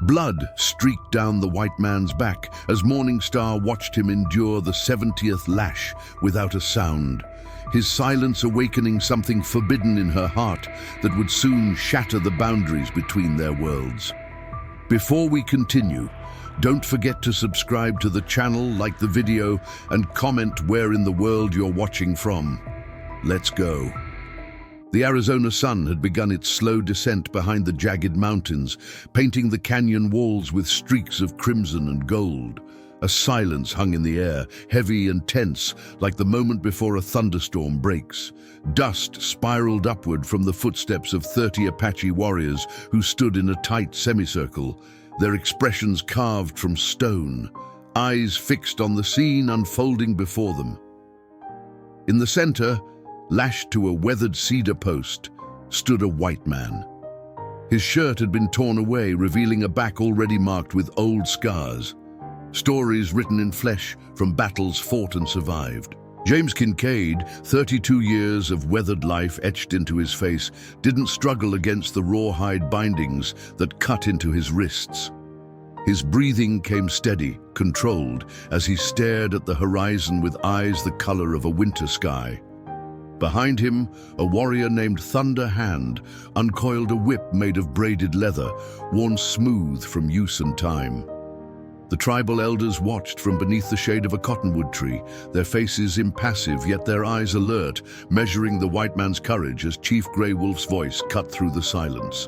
Blood streaked down the white man's back as Morningstar watched him endure the 70th lash without a sound, his silence awakening something forbidden in her heart that would soon shatter the boundaries between their worlds. Before we continue, don't forget to subscribe to the channel, like the video, and comment where in the world you're watching from. Let's go. The Arizona sun had begun its slow descent behind the jagged mountains, painting the canyon walls with streaks of crimson and gold. A silence hung in the air, heavy and tense, like the moment before a thunderstorm breaks. Dust spiraled upward from the footsteps of 30 Apache warriors who stood in a tight semicircle, their expressions carved from stone, eyes fixed on the scene unfolding before them. In the center, lashed to a weathered cedar post, stood a white man. His shirt had been torn away, revealing a back already marked with old scars. Stories written in flesh from battles fought and survived. James Kincaid, 32 years of weathered life etched into his face, didn't struggle against the rawhide bindings that cut into his wrists. His breathing came steady, controlled, as he stared at the horizon with eyes the color of a winter sky. Behind him, a warrior named Thunder Hand uncoiled a whip made of braided leather, worn smooth from use and time. The tribal elders watched from beneath the shade of a cottonwood tree, their faces impassive, yet their eyes alert, measuring the white man's courage as Chief Grey Wolf's voice cut through the silence.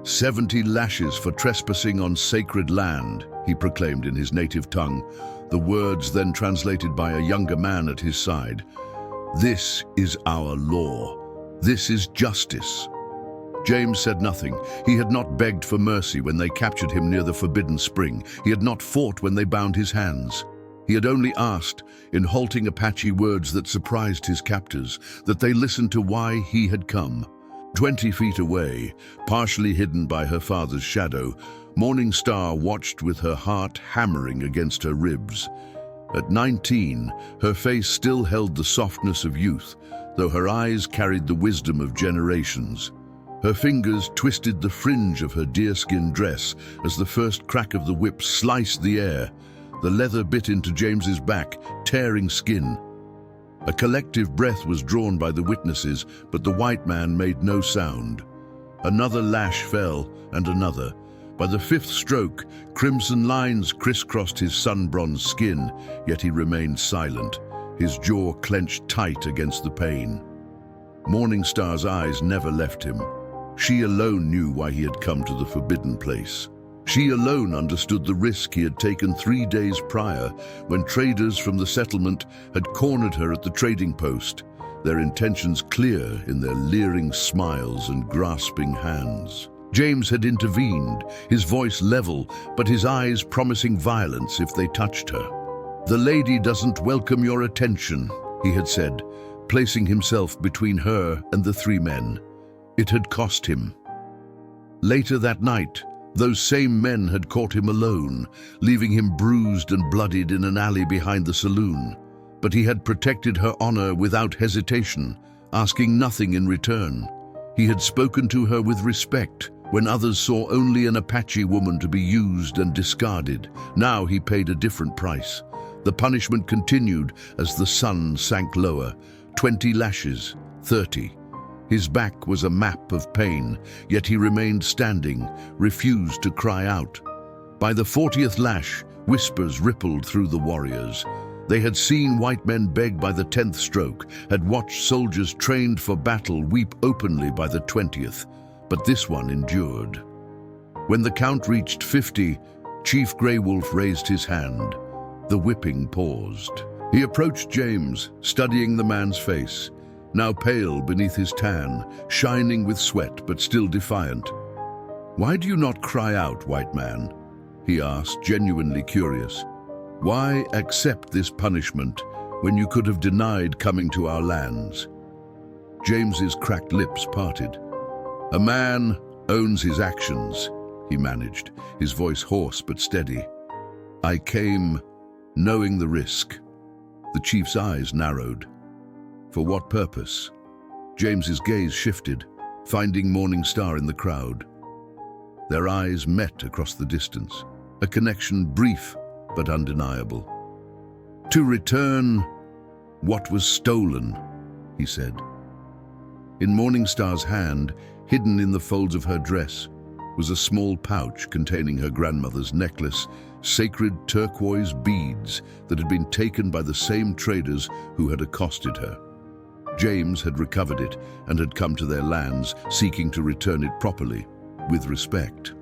70 lashes for trespassing on sacred land, he proclaimed in his native tongue, the words then translated by a younger man at his side. This is our law. This is justice. James said nothing. He had not begged for mercy when they captured him near the Forbidden Spring. He had not fought when they bound his hands. He had only asked, in halting Apache words that surprised his captors, that they listen to why he had come. 20 feet away, partially hidden by her father's shadow, Morningstar watched with her heart hammering against her ribs. At 19, her face still held the softness of youth, though her eyes carried the wisdom of generations. Her fingers twisted the fringe of her deerskin dress as the first crack of the whip sliced the air. The leather bit into James's back, tearing skin. A collective breath was drawn by the witnesses, but the white man made no sound. Another lash fell, and another. By the 5th stroke, crimson lines crisscrossed his sun-bronzed skin, yet he remained silent, his jaw clenched tight against the pain. Morningstar's eyes never left him. She alone knew why he had come to the forbidden place. She alone understood the risk he had taken 3 days prior when traders from the settlement had cornered her at the trading post, their intentions clear in their leering smiles and grasping hands. James had intervened, his voice level, but his eyes promising violence if they touched her. "The lady doesn't welcome your attention," he had said, placing himself between her and the 3 men. It had cost him. Later that night, those same men had caught him alone, leaving him bruised and bloodied in an alley behind the saloon. But he had protected her honor without hesitation, asking nothing in return. He had spoken to her with respect, when others saw only an Apache woman to be used and discarded. Now he paid a different price. The punishment continued as the sun sank lower. 20 lashes, 30. His back was a map of pain, yet he remained standing, refused to cry out. By the 40th lash, whispers rippled through the warriors. They had seen white men beg by the 10th stroke, had watched soldiers trained for battle weep openly by the 20th, but this one endured. When the count reached 50, Chief Grey Wolf raised his hand. The whipping paused. He approached James, studying the man's face, now pale beneath his tan, shining with sweat but still defiant. "Why do you not cry out, white man?" he asked, genuinely curious. "Why accept this punishment when you could have denied coming to our lands?" James's cracked lips parted. "A man owns his actions," he managed, his voice hoarse but steady. "I came knowing the risk." The chief's eyes narrowed. For what purpose? James's gaze shifted, finding Morningstar in the crowd. Their eyes met across the distance, a connection brief but undeniable. "To return what was stolen," he said. In Morningstar's hand, hidden in the folds of her dress, was a small pouch containing her grandmother's necklace, sacred turquoise beads that had been taken by the same traders who had accosted her. James had recovered it and had come to their lands, seeking to return it properly, with respect.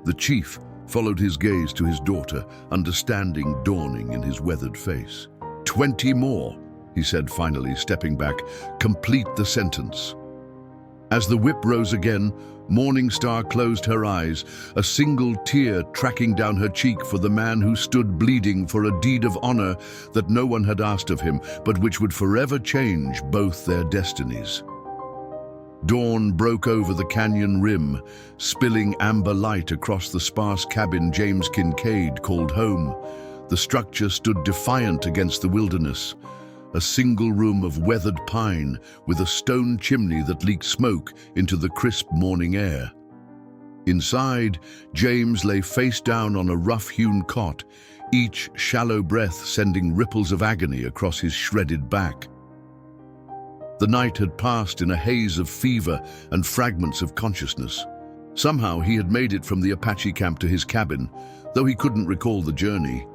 The chief followed his gaze to his daughter, understanding dawning in his weathered face. 20 more, he said finally, stepping back. "Complete the sentence." As the whip rose again, Morningstar closed her eyes, a single tear tracking down her cheek for the man who stood bleeding for a deed of honor that no one had asked of him, but which would forever change both their destinies. Dawn broke over the canyon rim, spilling amber light across the sparse cabin James Kincaid called home. The structure stood defiant against the wilderness, a single room of weathered pine with a stone chimney that leaked smoke into the crisp morning air. Inside, James lay face down on a rough-hewn cot, each shallow breath sending ripples of agony across his shredded back. The night had passed in a haze of fever and fragments of consciousness. Somehow he had made it from the Apache camp to his cabin, though he couldn't recall the journey.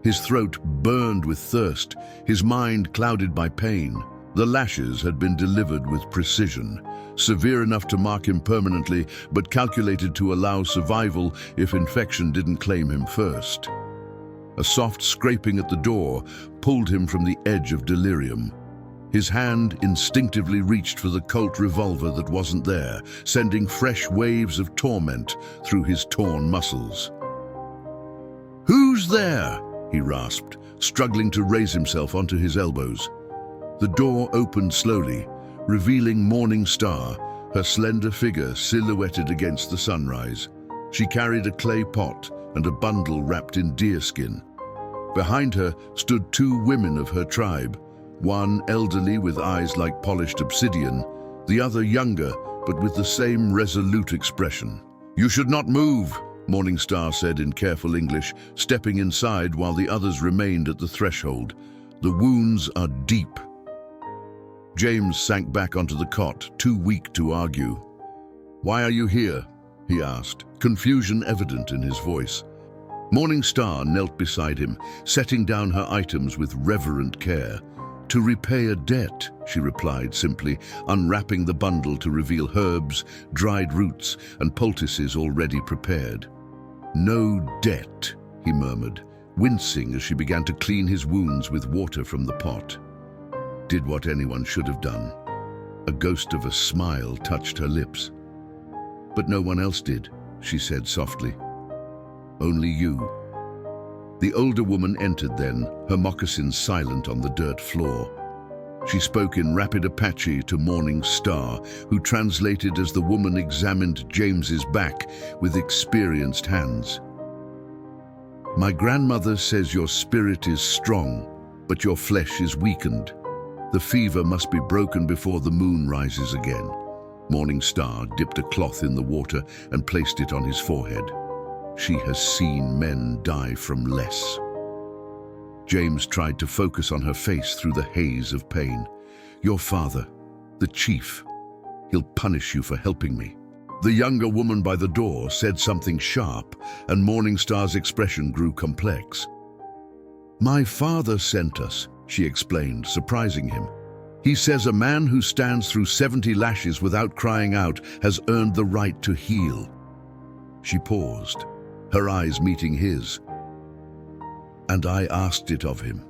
His throat burned with thirst, his mind clouded by pain. The lashes had been delivered with precision, severe enough to mark him permanently, but calculated to allow survival if infection didn't claim him first. A soft scraping at the door pulled him from the edge of delirium. His hand instinctively reached for the Colt revolver that wasn't there, sending fresh waves of torment through his torn muscles. "Who's there?" he rasped, struggling to raise himself onto his elbows. The door opened slowly, revealing Morningstar, her slender figure silhouetted against the sunrise. She carried a clay pot and a bundle wrapped in deerskin. Behind her stood 2 women of her tribe, one elderly with eyes like polished obsidian, the other younger but with the same resolute expression. "You should not move," Morningstar said in careful English, stepping inside while the others remained at the threshold. "The wounds are deep." James sank back onto the cot, too weak to argue. "Why are you here?" he asked, confusion evident in his voice. Morningstar knelt beside him, setting down her items with reverent care. "To repay a debt," she replied simply, unwrapping the bundle to reveal herbs, dried roots, and poultices already prepared. "No debt," he murmured, wincing as she began to clean his wounds with water from the pot. Did what anyone should have done. A ghost of a smile touched her lips. "But no one else did," she said softly. "Only you." The older woman entered then, her moccasins silent on the dirt floor. She spoke in rapid Apache to Morningstar, who translated as the woman examined James's back with experienced hands. "My grandmother says your spirit is strong, but your flesh is weakened. The fever must be broken before the moon rises again." Morningstar dipped a cloth in the water and placed it on his forehead. "She has seen men die from less." James tried to focus on her face through the haze of pain. "Your father, the chief, he'll punish you for helping me." The younger woman by the door said something sharp, and Morningstar's expression grew complex. "My father sent us," she explained, surprising him. "He says a man who stands through 70 lashes without crying out has earned the right to heal." She paused, her eyes meeting his. "And I asked it of him."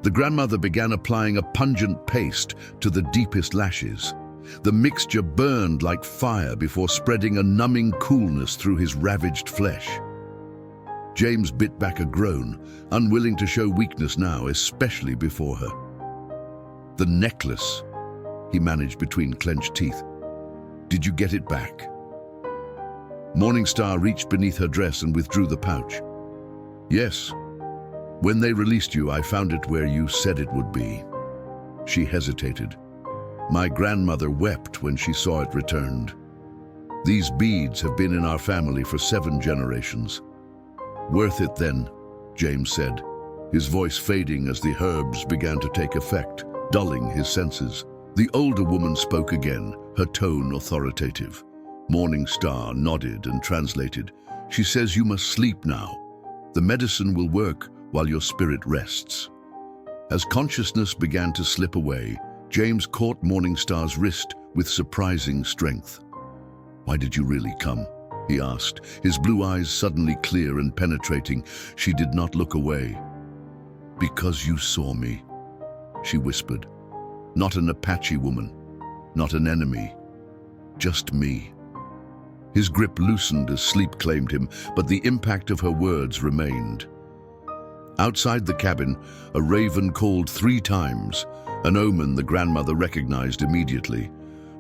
The grandmother began applying a pungent paste to the deepest lashes. The mixture burned like fire before spreading a numbing coolness through his ravaged flesh. James bit back a groan, unwilling to show weakness now, especially before her. "The necklace," he managed between clenched teeth. "Did you get it back?" Morningstar reached beneath her dress and withdrew the pouch. "Yes. When they released you, I found it where you said it would be." She hesitated. "My grandmother wept when she saw it returned." These beads have been in our family for 7 generations. Worth it then, James said, his voice fading as the herbs began to take effect, dulling his senses. The older woman spoke again, her tone authoritative. Morning Star nodded and translated. She says you must sleep now. The medicine will work while your spirit rests. As consciousness began to slip away, James caught Morning Star's wrist with surprising strength. "Why did you really come?" he asked, his blue eyes suddenly clear and penetrating. She did not look away. "Because you saw me," she whispered. "Not an Apache woman, not an enemy, just me." His grip loosened as sleep claimed him, but the impact of her words remained. Outside the cabin, a raven called 3 times, an omen the grandmother recognized immediately.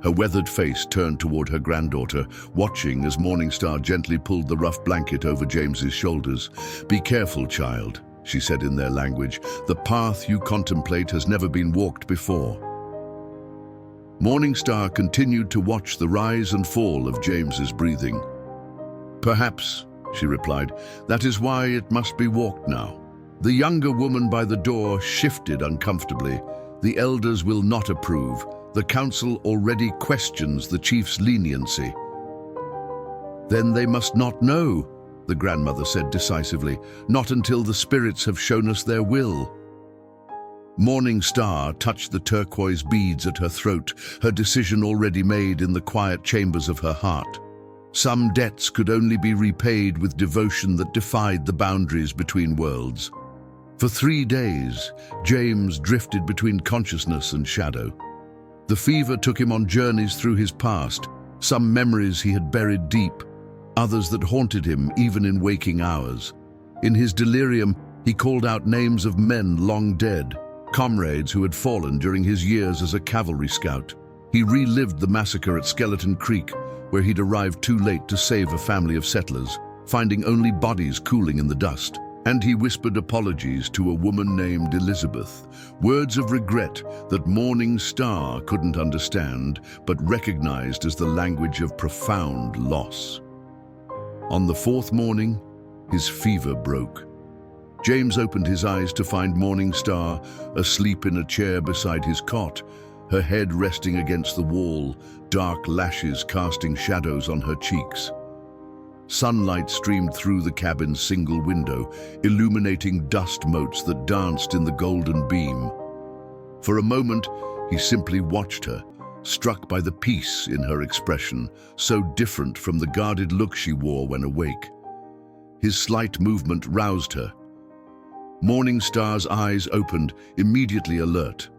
Her weathered face turned toward her granddaughter, watching as Morning Star gently pulled the rough blanket over James's shoulders. "Be careful, child," she said in their language. "The path you contemplate has never been walked before." Morning Star continued to watch the rise and fall of James's breathing. "Perhaps," she replied, "that is why it must be walked now." The younger woman by the door shifted uncomfortably. "The elders will not approve. The council already questions the chief's leniency." "Then they must not know," the grandmother said decisively, "not until the spirits have shown us their will." Morning Star touched the turquoise beads at her throat, her decision already made in the quiet chambers of her heart. Some debts could only be repaid with devotion that defied the boundaries between worlds. For 3 days, James drifted between consciousness and shadow. The fever took him on journeys through his past, some memories he had buried deep, others that haunted him even in waking hours. In his delirium, he called out names of men long dead, comrades who had fallen during his years as a cavalry scout. He relived the massacre at Skeleton Creek, where he'd arrived too late to save a family of settlers, finding only bodies cooling in the dust. And he whispered apologies to a woman named Elizabeth, words of regret that Morning Star couldn't understand, but recognized as the language of profound loss. On the 4th morning, his fever broke. James opened his eyes to find Morning Star asleep in a chair beside his cot, her head resting against the wall, dark lashes casting shadows on her cheeks. Sunlight streamed through the cabin's single window, illuminating dust motes that danced in the golden beam. For a moment, he simply watched her, struck by the peace in her expression, so different from the guarded look she wore when awake. His slight movement roused her. Morning Star's eyes opened, immediately alert.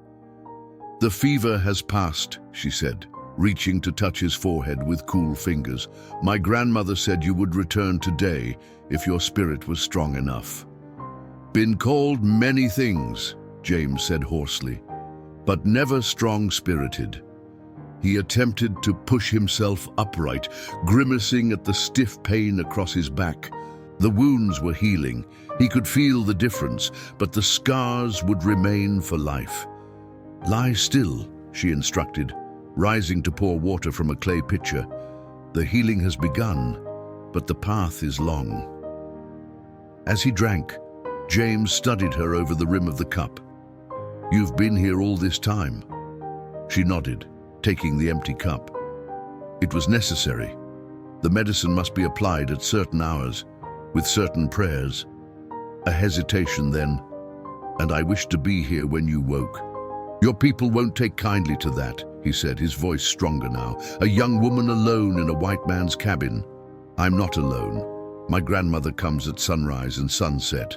"The fever has passed," she said, reaching to touch his forehead with cool fingers. "My grandmother said you would return today if your spirit was strong enough." "Been called many things," James said hoarsely, "but never strong-spirited." He attempted to push himself upright, grimacing at the stiff pain across his back. The wounds were healing. He could feel the difference, but the scars would remain for life. "Lie still," she instructed, rising to pour water from a clay pitcher. "The healing has begun, but the path is long." As he drank, James studied her over the rim of the cup. "You've been here all this time?" She nodded, taking the empty cup. "It was necessary. The medicine must be applied at certain hours, with certain prayers." A hesitation then. "And I wished to be here when you woke." "Your people won't take kindly to that," he said, his voice stronger now. "A young woman alone in a white man's cabin." "I'm not alone. My grandmother comes at sunrise and sunset.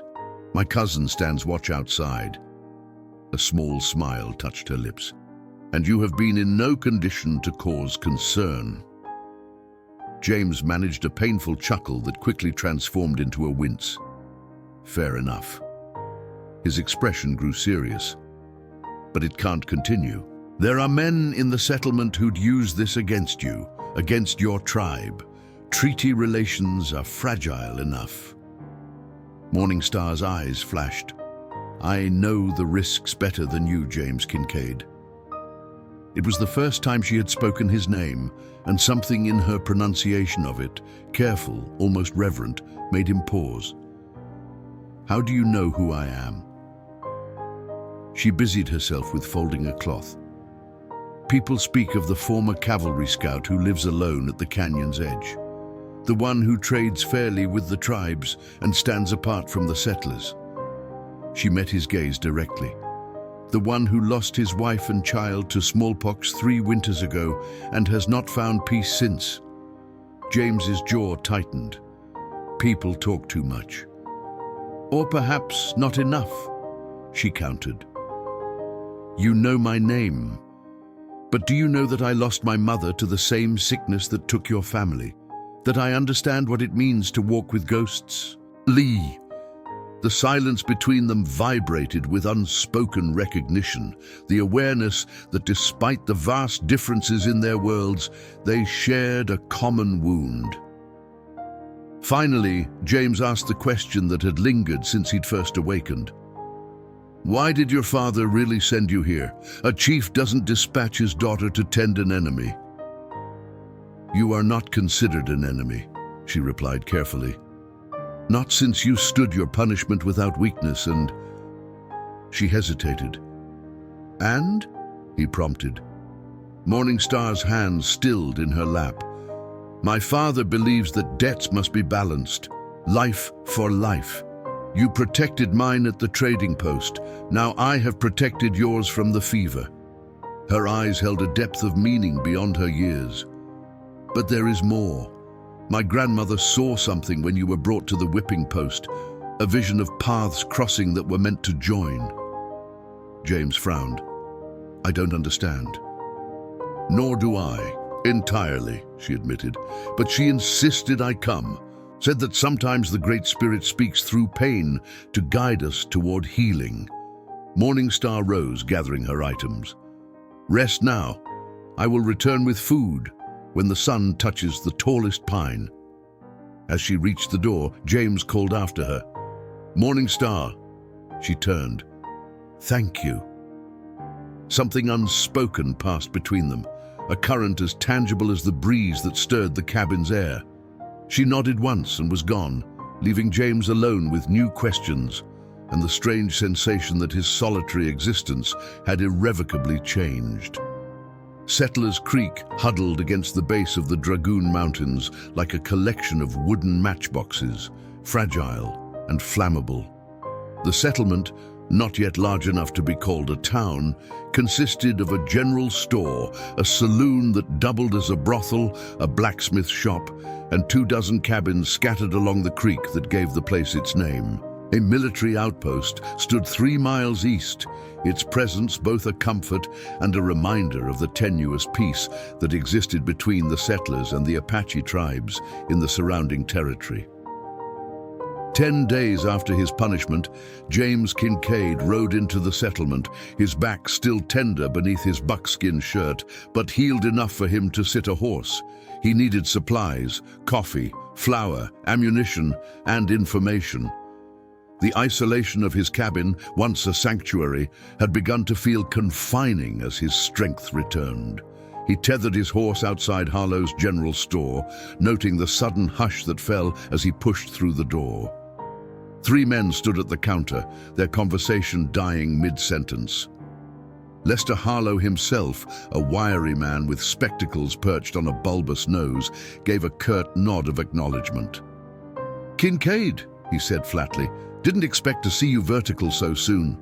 My cousin stands watch outside." A small smile touched her lips. "And you have been in no condition to cause concern." James managed a painful chuckle that quickly transformed into a wince. "Fair enough." His expression grew serious. "But it can't continue. There are men in the settlement who'd use this against you, against your tribe. Treaty relations are fragile enough." Morning Star's eyes flashed. "I know the risks better than you, James Kincaid." It was the first time she had spoken his name, and something in her pronunciation of it, careful, almost reverent, made him pause. "How do you know who I am?" She busied herself with folding a cloth. "People speak of the former cavalry scout who lives alone at the canyon's edge. The one who trades fairly with the tribes and stands apart from the settlers." She met his gaze directly. "The one who lost his wife and child to smallpox 3 winters ago and has not found peace since." James's jaw tightened. "People talk too much. Or perhaps not enough," she countered. "You know my name. But do you know that I lost my mother to the same sickness that took your family? That I understand what it means to walk with ghosts?" "Lee!" The silence between them vibrated with unspoken recognition, the awareness that despite the vast differences in their worlds, they shared a common wound. Finally, James asked the question that had lingered since he'd first awakened. "Why did your father really send you here? A chief doesn't dispatch his daughter to tend an enemy." "You are not considered an enemy," she replied carefully. "Not since you stood your punishment without weakness and—" She hesitated. "And?" he prompted. Morningstar's hand stilled in her lap. "My father believes that debts must be balanced, life for life. You protected mine at the trading post. Now I have protected yours from the fever." Her eyes held a depth of meaning beyond her years. "But there is more. My grandmother saw something when you were brought to the whipping post, a vision of paths crossing that were meant to join." James frowned. "I don't understand." "Nor do I, entirely," she admitted. "But she insisted I come, said that sometimes the Great Spirit speaks through pain to guide us toward healing." Morningstar rose, gathering her items. "Rest now. I will return with food when the sun touches the tallest pine." As she reached the door, James called after her. "Morningstar." She turned. "Thank you." Something unspoken passed between them, a current as tangible as the breeze that stirred the cabin's air. She nodded once and was gone, leaving James alone with new questions and the strange sensation that his solitary existence had irrevocably changed. Settlers Creek huddled against the base of the Dragoon Mountains like a collection of wooden matchboxes, fragile and flammable. The settlement, not yet large enough to be called a town, consisted of a general store, a saloon that doubled as a brothel, a blacksmith shop, and 24 cabins scattered along the creek that gave the place its name. A military outpost stood 3 miles east, its presence both a comfort and a reminder of the tenuous peace that existed between the settlers and the Apache tribes in the surrounding territory. 10 days after his punishment, James Kincaid rode into the settlement, his back still tender beneath his buckskin shirt, but healed enough for him to sit a horse. He needed supplies, coffee, flour, ammunition, and information. The isolation of his cabin, once a sanctuary, had begun to feel confining as his strength returned. He tethered his horse outside Harlow's general store, noting the sudden hush that fell as he pushed through the door. 3 men stood at the counter, their conversation dying mid-sentence. Lester Harlow himself, a wiry man with spectacles perched on a bulbous nose, gave a curt nod of acknowledgement. "Kincaid," he said flatly, "didn't expect to see you vertical so soon."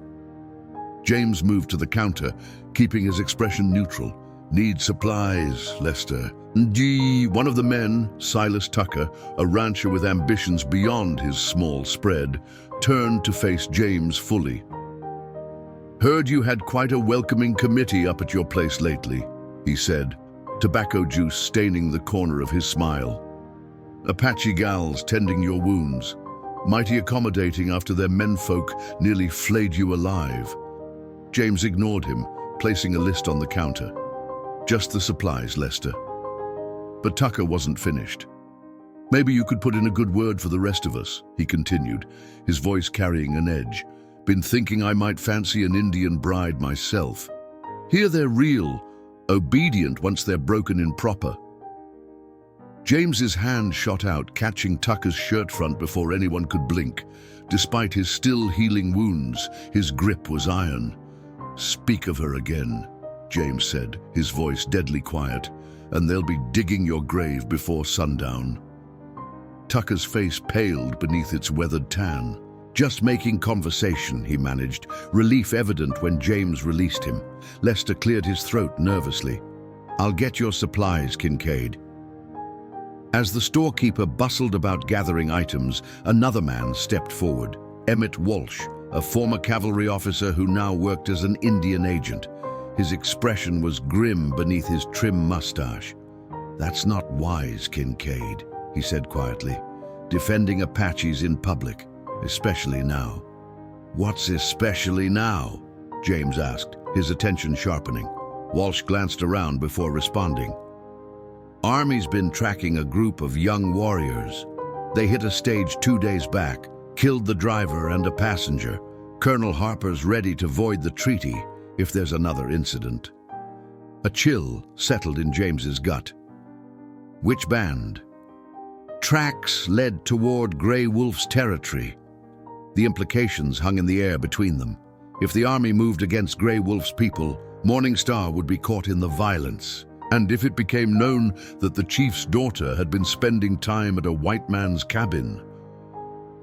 James moved to the counter, keeping his expression neutral. "Need supplies, Lester." One of the men, Silas Tucker, a rancher with ambitions beyond his small spread, turned to face James fully. "Heard you had quite a welcoming committee up at your place lately," he said, tobacco juice staining the corner of his smile. "Apache gals tending your wounds. Mighty accommodating after their menfolk nearly flayed you alive." James ignored him, placing a list on the counter. "Just the supplies, Lester." But Tucker wasn't finished. "Maybe you could put in a good word for the rest of us," he continued, his voice carrying an edge. "Been thinking I might fancy an Indian bride myself. Hear they're real, obedient once they're broken in proper. James's hand shot out, catching Tucker's shirt front before anyone could blink. Despite his still healing wounds, his grip was iron. "Speak of her again," James said, his voice deadly quiet, "and they'll be digging your grave before sundown." Tucker's face paled beneath its weathered tan. "Just making conversation," he managed, relief evident when James released him. Lester cleared his throat nervously. "I'll get your supplies, Kincaid." As the storekeeper bustled about gathering items, another man stepped forward. Emmett Walsh, a former cavalry officer who now worked as an Indian agent. His expression was grim beneath his trim mustache. "That's not wise, Kincaid," he said quietly. "Defending Apaches in public, especially now." "What's especially now?" James asked, his attention sharpening. Walsh glanced around before responding. "Army's been tracking a group of young warriors. They hit a stage 2 days back, killed the driver and a passenger. Colonel Harper's ready to void the treaty if there's another incident." A chill settled in James's gut. "Which band?" "Tracks led toward Grey Wolf's territory." The implications hung in the air between them. If the army moved against Grey Wolf's people, Morning Star would be caught in the violence. And if it became known that the chief's daughter had been spending time at a white man's cabin.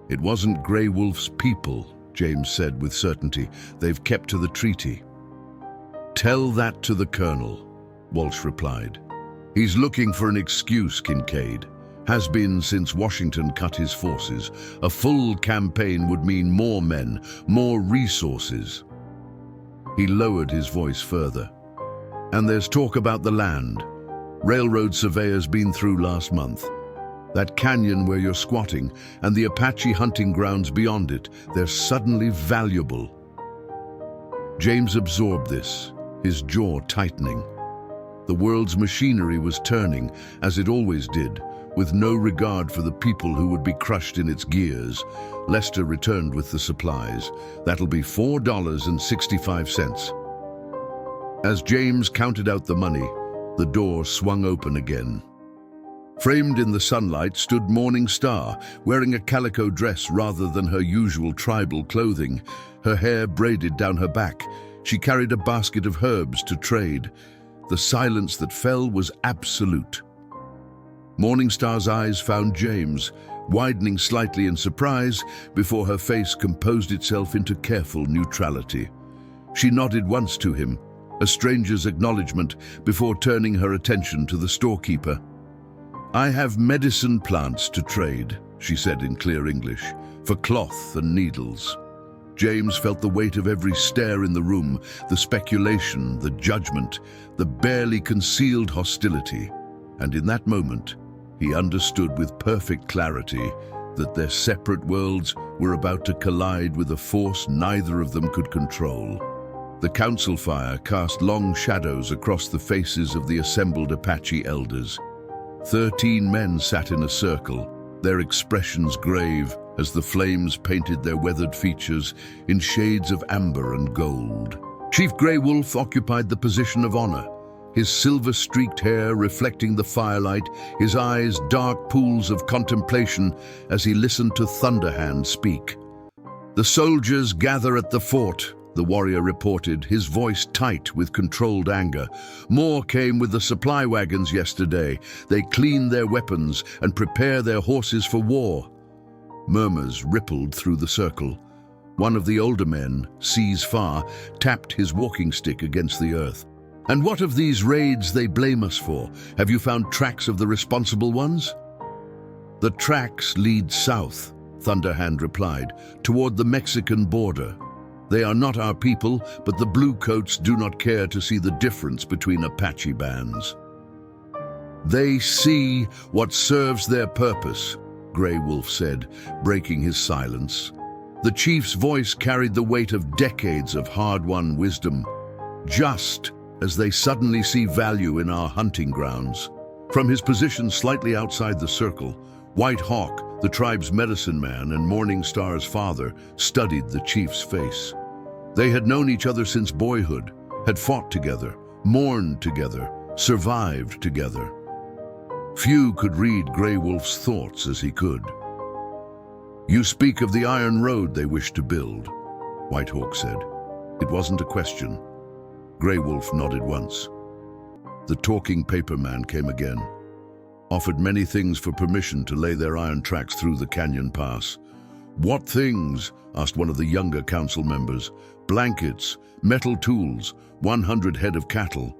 "It wasn't Grey Wolf's people," James said with certainty. "They've kept to the treaty." "Tell that to the colonel," Walsh replied. "He's looking for an excuse, Kincaid. Has been since Washington cut his forces. A full campaign would mean more men, more resources." He lowered his voice further. "And there's talk about the land. Railroad surveyors been through last month. That canyon where you're squatting and the Apache hunting grounds beyond it, they're suddenly valuable." James absorbed this, his jaw tightening. The world's machinery was turning, as it always did, with no regard for the people who would be crushed in its gears. Lester returned with the supplies. "That'll be $4.65. As James counted out the money, the door swung open again. Framed in the sunlight stood Morning Star, wearing a calico dress rather than her usual tribal clothing, her hair braided down her back. She carried a basket of herbs to trade. The silence that fell was absolute. Morning Star's eyes found James, widening slightly in surprise before her face composed itself into careful neutrality. She nodded once to him, a stranger's acknowledgement, before turning her attention to the storekeeper. "I have medicine plants to trade," she said in clear English, "for cloth and needles." James felt the weight of every stare in the room, the speculation, the judgment, the barely concealed hostility. And in that moment, he understood with perfect clarity that their separate worlds were about to collide with a force neither of them could control. The council fire cast long shadows across the faces of the assembled Apache elders. 13 men sat in a circle, their expressions grave as the flames painted their weathered features in shades of amber and gold. Chief Grey Wolf occupied the position of honor, his silver-streaked hair reflecting the firelight, his eyes dark pools of contemplation as he listened to Thunderhand speak. "The soldiers gather at the fort," the warrior reported, his voice tight with controlled anger. "More came with the supply wagons yesterday. They clean their weapons and prepare their horses for war." Murmurs rippled through the circle. One of the older men, Sees Far, tapped his walking stick against the earth. "And what of these raids they blame us for? Have you found tracks of the responsible ones?" "The tracks lead south," Thunderhand replied, "toward the Mexican border. They are not our people, but the Bluecoats do not care to see the difference between Apache bands. They see what serves their purpose," Grey Wolf said, breaking his silence. The chief's voice carried the weight of decades of hard-won wisdom. "Just as they suddenly see value in our hunting grounds." From his position slightly outside the circle, White Hawk, the tribe's medicine man and Morning Star's father, studied the chief's face. They had known each other since boyhood, had fought together, mourned together, survived together. Few could read Grey Wolf's thoughts as he could. "You speak of the iron road they wish to build," White Hawk said. It wasn't a question. Grey Wolf nodded once. The talking paper man came again. Offered many things for permission to lay their iron tracks through the canyon pass. "What things?" asked one of the younger council members. "Blankets, metal tools, 100 head of cattle."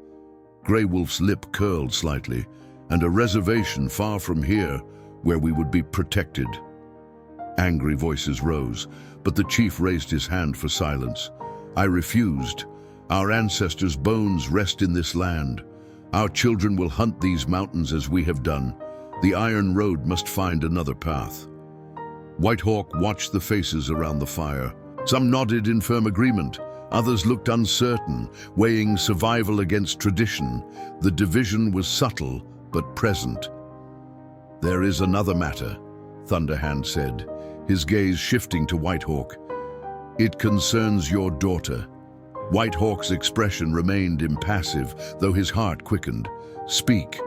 Grey Wolf's lip curled slightly. "And a reservation far from here, where we would be protected." Angry voices rose, but the chief raised his hand for silence. "I refused. Our ancestors' bones rest in this land. Our children will hunt these mountains as we have done. The Iron Road must find another path." White Hawk watched the faces around the fire. Some nodded in firm agreement. Others looked uncertain, weighing survival against tradition. The division was subtle, but present. "There is another matter," Thunderhand said, his gaze shifting to White Hawk. "It concerns your daughter." White Hawk's expression remained impassive, though his heart quickened. "Speak."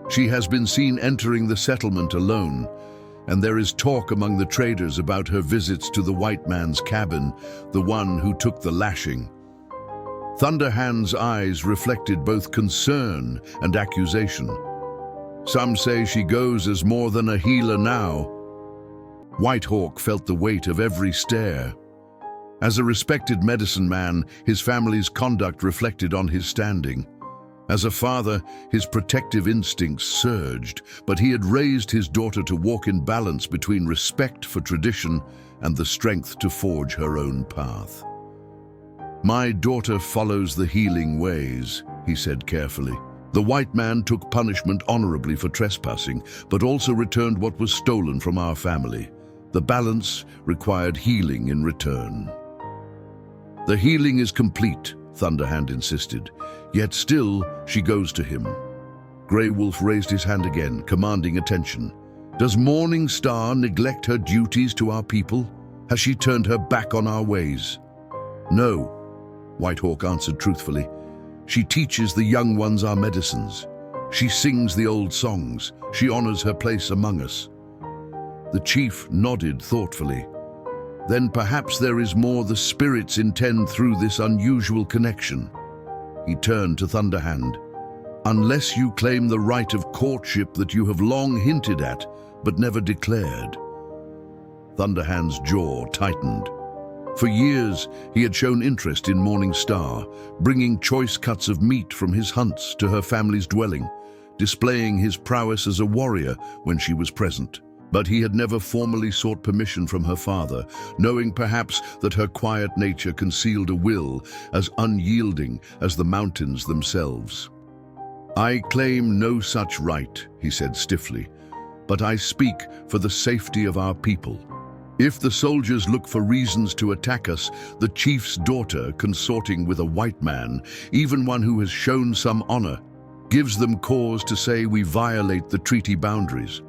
"She has been seen entering the settlement alone, and there is talk among the traders about her visits to the white man's cabin, the one who took the lashing." Thunderhand's eyes reflected both concern and accusation. "Some say she goes as more than a healer now." White Hawk felt the weight of every stare. As a respected medicine man, his family's conduct reflected on his standing. As a father, his protective instincts surged, but he had raised his daughter to walk in balance between respect for tradition and the strength to forge her own path. "My daughter follows the healing ways," he said carefully. "The white man took punishment honorably for trespassing, but also returned what was stolen from our family. The balance required healing in return." "The healing is complete," Thunderhand insisted. "Yet still, she goes to him." Grey Wolf raised his hand again, commanding attention. "Does Morning Star neglect her duties to our people? Has she turned her back on our ways?" "No," White Hawk answered truthfully. "She teaches the young ones our medicines. She sings the old songs. She honors her place among us." The chief nodded thoughtfully. "Then perhaps there is more the spirits intend through this unusual connection." He turned to Thunderhand. "Unless you claim the right of courtship that you have long hinted at, but never declared." Thunderhand's jaw tightened. For years, he had shown interest in Morning Star, bringing choice cuts of meat from his hunts to her family's dwelling, displaying his prowess as a warrior when she was present. But he had never formally sought permission from her father, knowing perhaps that her quiet nature concealed a will as unyielding as the mountains themselves. "I claim no such right," he said stiffly, "but I speak for the safety of our people. If the soldiers look for reasons to attack us, the chief's daughter consorting with a white man, even one who has shown some honor, gives them cause to say we violate the treaty boundaries."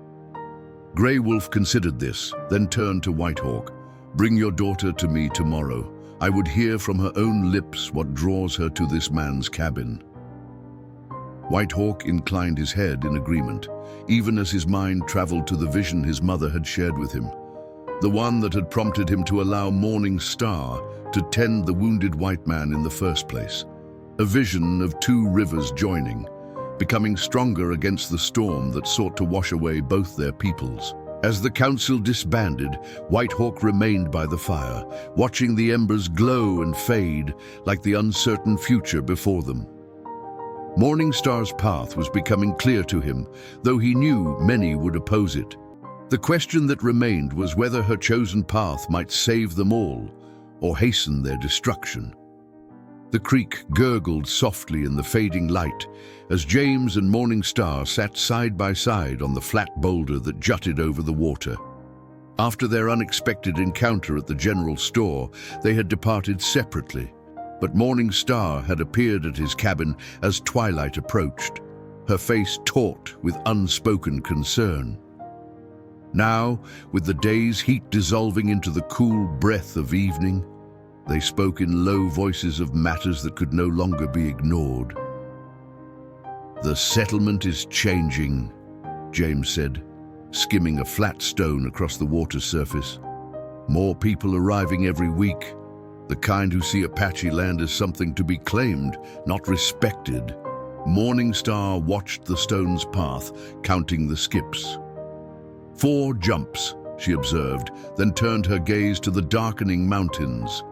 Grey Wolf considered this, then turned to White Hawk. "Bring your daughter to me tomorrow. I would hear from her own lips what draws her to this man's cabin." White Hawk inclined his head in agreement, even as his mind traveled to the vision his mother had shared with him, the one that had prompted him to allow Morning Star to tend the wounded white man in the first place. A vision of two rivers joining, becoming stronger against the storm that sought to wash away both their peoples. As the council disbanded, White Hawk remained by the fire, watching the embers glow and fade like the uncertain future before them. Morning Star's path was becoming clear to him, though he knew many would oppose it. The question that remained was whether her chosen path might save them all or hasten their destruction. The creek gurgled softly in the fading light as James and Morning Star sat side by side on the flat boulder that jutted over the water. After their unexpected encounter at the general store, they had departed separately, but Morning Star had appeared at his cabin as twilight approached, her face taut with unspoken concern. Now, with the day's heat dissolving into the cool breath of evening, They spoke in low voices of matters that could no longer be ignored. "The settlement is changing," James said, skimming a flat stone across the water surface. "More people arriving every week, the kind who see Apache land as something to be claimed, not respected." Morningstar watched the stone's path, counting the skips. 4 jumps, she observed, then turned her gaze to the darkening mountains.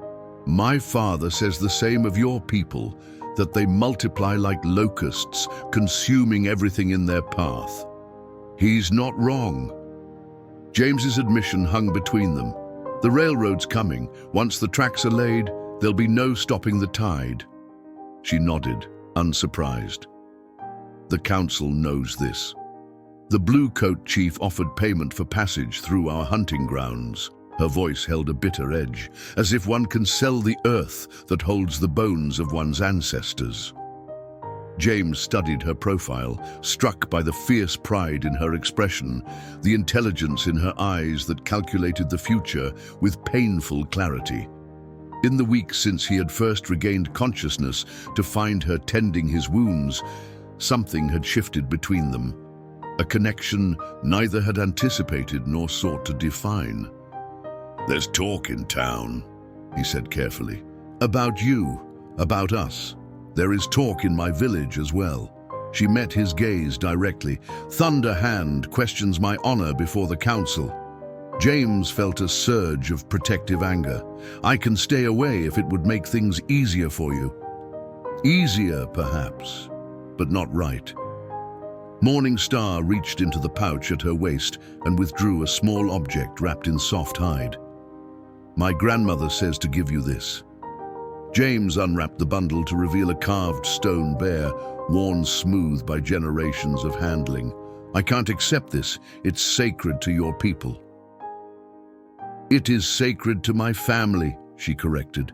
"My father says the same of your people, that they multiply like locusts, consuming everything in their path." He's not wrong. James's admission hung between them. The railroad's coming. Once the tracks are laid, there'll be no stopping the tide. She nodded, unsurprised. "The council knows this. The Blue Coat chief offered payment for passage through our hunting grounds." Her voice held a bitter edge, as if one can sell the earth that holds the bones of one's ancestors. James studied her profile, struck by the fierce pride in her expression, the intelligence in her eyes that calculated the future with painful clarity. In the weeks since he had first regained consciousness to find her tending his wounds, something had shifted between them, a connection neither had anticipated nor sought to define. "There's talk in town," he said carefully. "About you, about us. There is talk in my village as well." She met his gaze directly. "Thunder Hand questions my honor before the council." James felt a surge of protective anger. "I can stay away if it would make things easier for you." Easier, perhaps, but not right. Morningstar reached into the pouch at her waist and withdrew a small object wrapped in soft hide. "My grandmother says to give you this." James unwrapped the bundle to reveal a carved stone bear, worn smooth by generations of handling. "I can't accept this. It's sacred to your people." "It is sacred to my family," she corrected.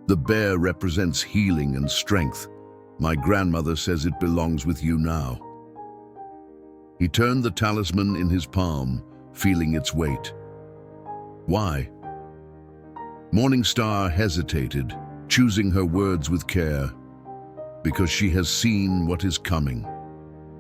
"The bear represents healing and strength. My grandmother says it belongs with you now." He turned the talisman in his palm, feeling its weight. "Why?" Morningstar hesitated, choosing her words with care. "Because she has seen what is coming.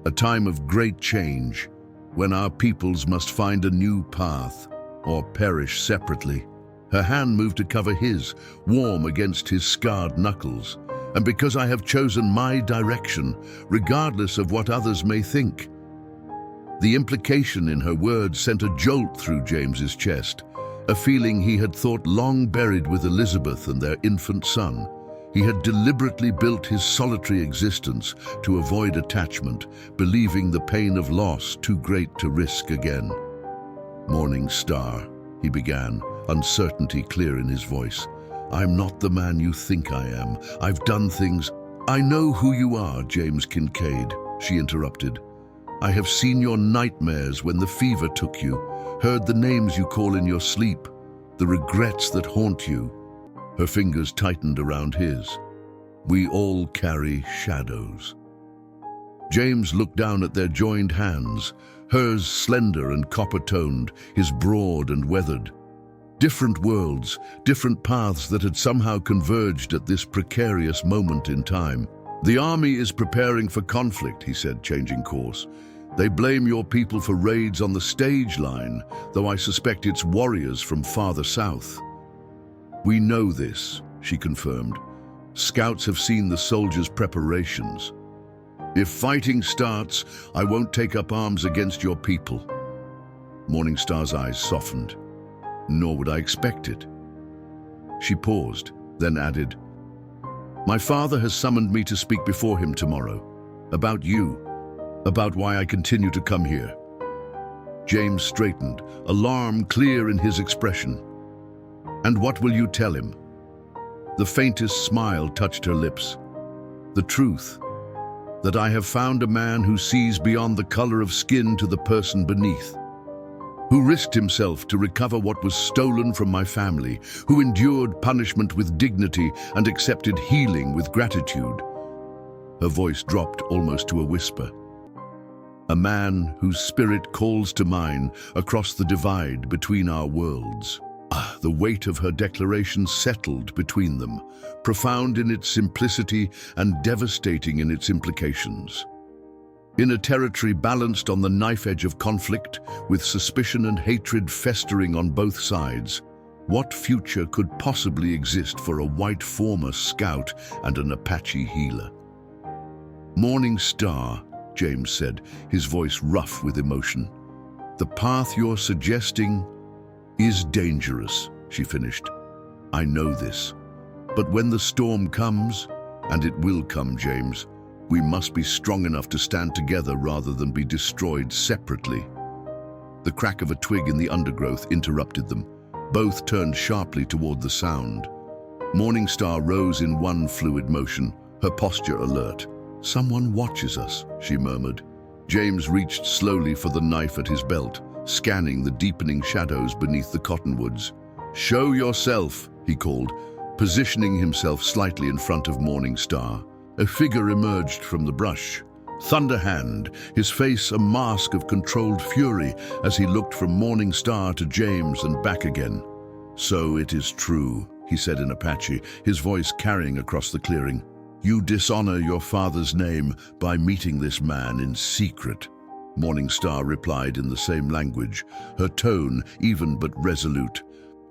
A time of great change, when our peoples must find a new path, or perish separately." Her hand moved to cover his, warm against his scarred knuckles. "And because I have chosen my direction, regardless of what others may think." The implication in her words sent a jolt through James's chest, a feeling he had thought long buried with Elizabeth and their infant son. He had deliberately built his solitary existence to avoid attachment, believing the pain of loss too great to risk again. "Morningstar," he began, uncertainty clear in his voice. "I'm not the man you think I am. I've done things—" "I know who you are, James Kincaid," she interrupted. "I have seen your nightmares when the fever took you, heard the names you call in your sleep, the regrets that haunt you." Her fingers tightened around his. "We all carry shadows." James looked down at their joined hands, hers slender and copper-toned, his broad and weathered. Different worlds, different paths that had somehow converged at this precarious moment in time. "The army is preparing for conflict," he said, changing course. "They blame your people for raids on the stage line, though I suspect it's warriors from farther south." "We know this," she confirmed. "Scouts have seen the soldiers' preparations. If fighting starts, I won't take up arms against your people." Morningstar's eyes softened. "Nor would I expect it." She paused, then added, "My father has summoned me to speak before him tomorrow. About you. About why I continue to come here." James straightened, alarm clear in his expression. "And what will you tell him?" The faintest smile touched her lips. "The truth. That I have found a man who sees beyond the color of skin to the person beneath. Who risked himself to recover what was stolen from my family, who endured punishment with dignity and accepted healing with gratitude." Her voice dropped almost to a whisper. "A man whose spirit calls to mine across the divide between our worlds." The weight of her declaration settled between them, profound in its simplicity and devastating in its implications. In a territory balanced on the knife edge of conflict, with suspicion and hatred festering on both sides, what future could possibly exist for a white former scout and an Apache healer? "Morning Star," James said, his voice rough with emotion. "The path you're suggesting is dangerous," she finished. "I know this. But when the storm comes, and it will come, James, we must be strong enough to stand together rather than be destroyed separately." The crack of a twig in the undergrowth interrupted them. Both turned sharply toward the sound. Morning Star rose in one fluid motion, her posture alert. "Someone watches us," she murmured. James reached slowly for the knife at his belt, scanning the deepening shadows beneath the cottonwoods. "Show yourself," he called, positioning himself slightly in front of Morning Star. A figure emerged from the brush. Thunderhand, his face a mask of controlled fury as he looked from Morning Star to James and back again. "So it is true," he said in Apache, his voice carrying across the clearing. "You dishonor your father's name by meeting this man in secret." Morning Star replied in the same language, her tone even but resolute.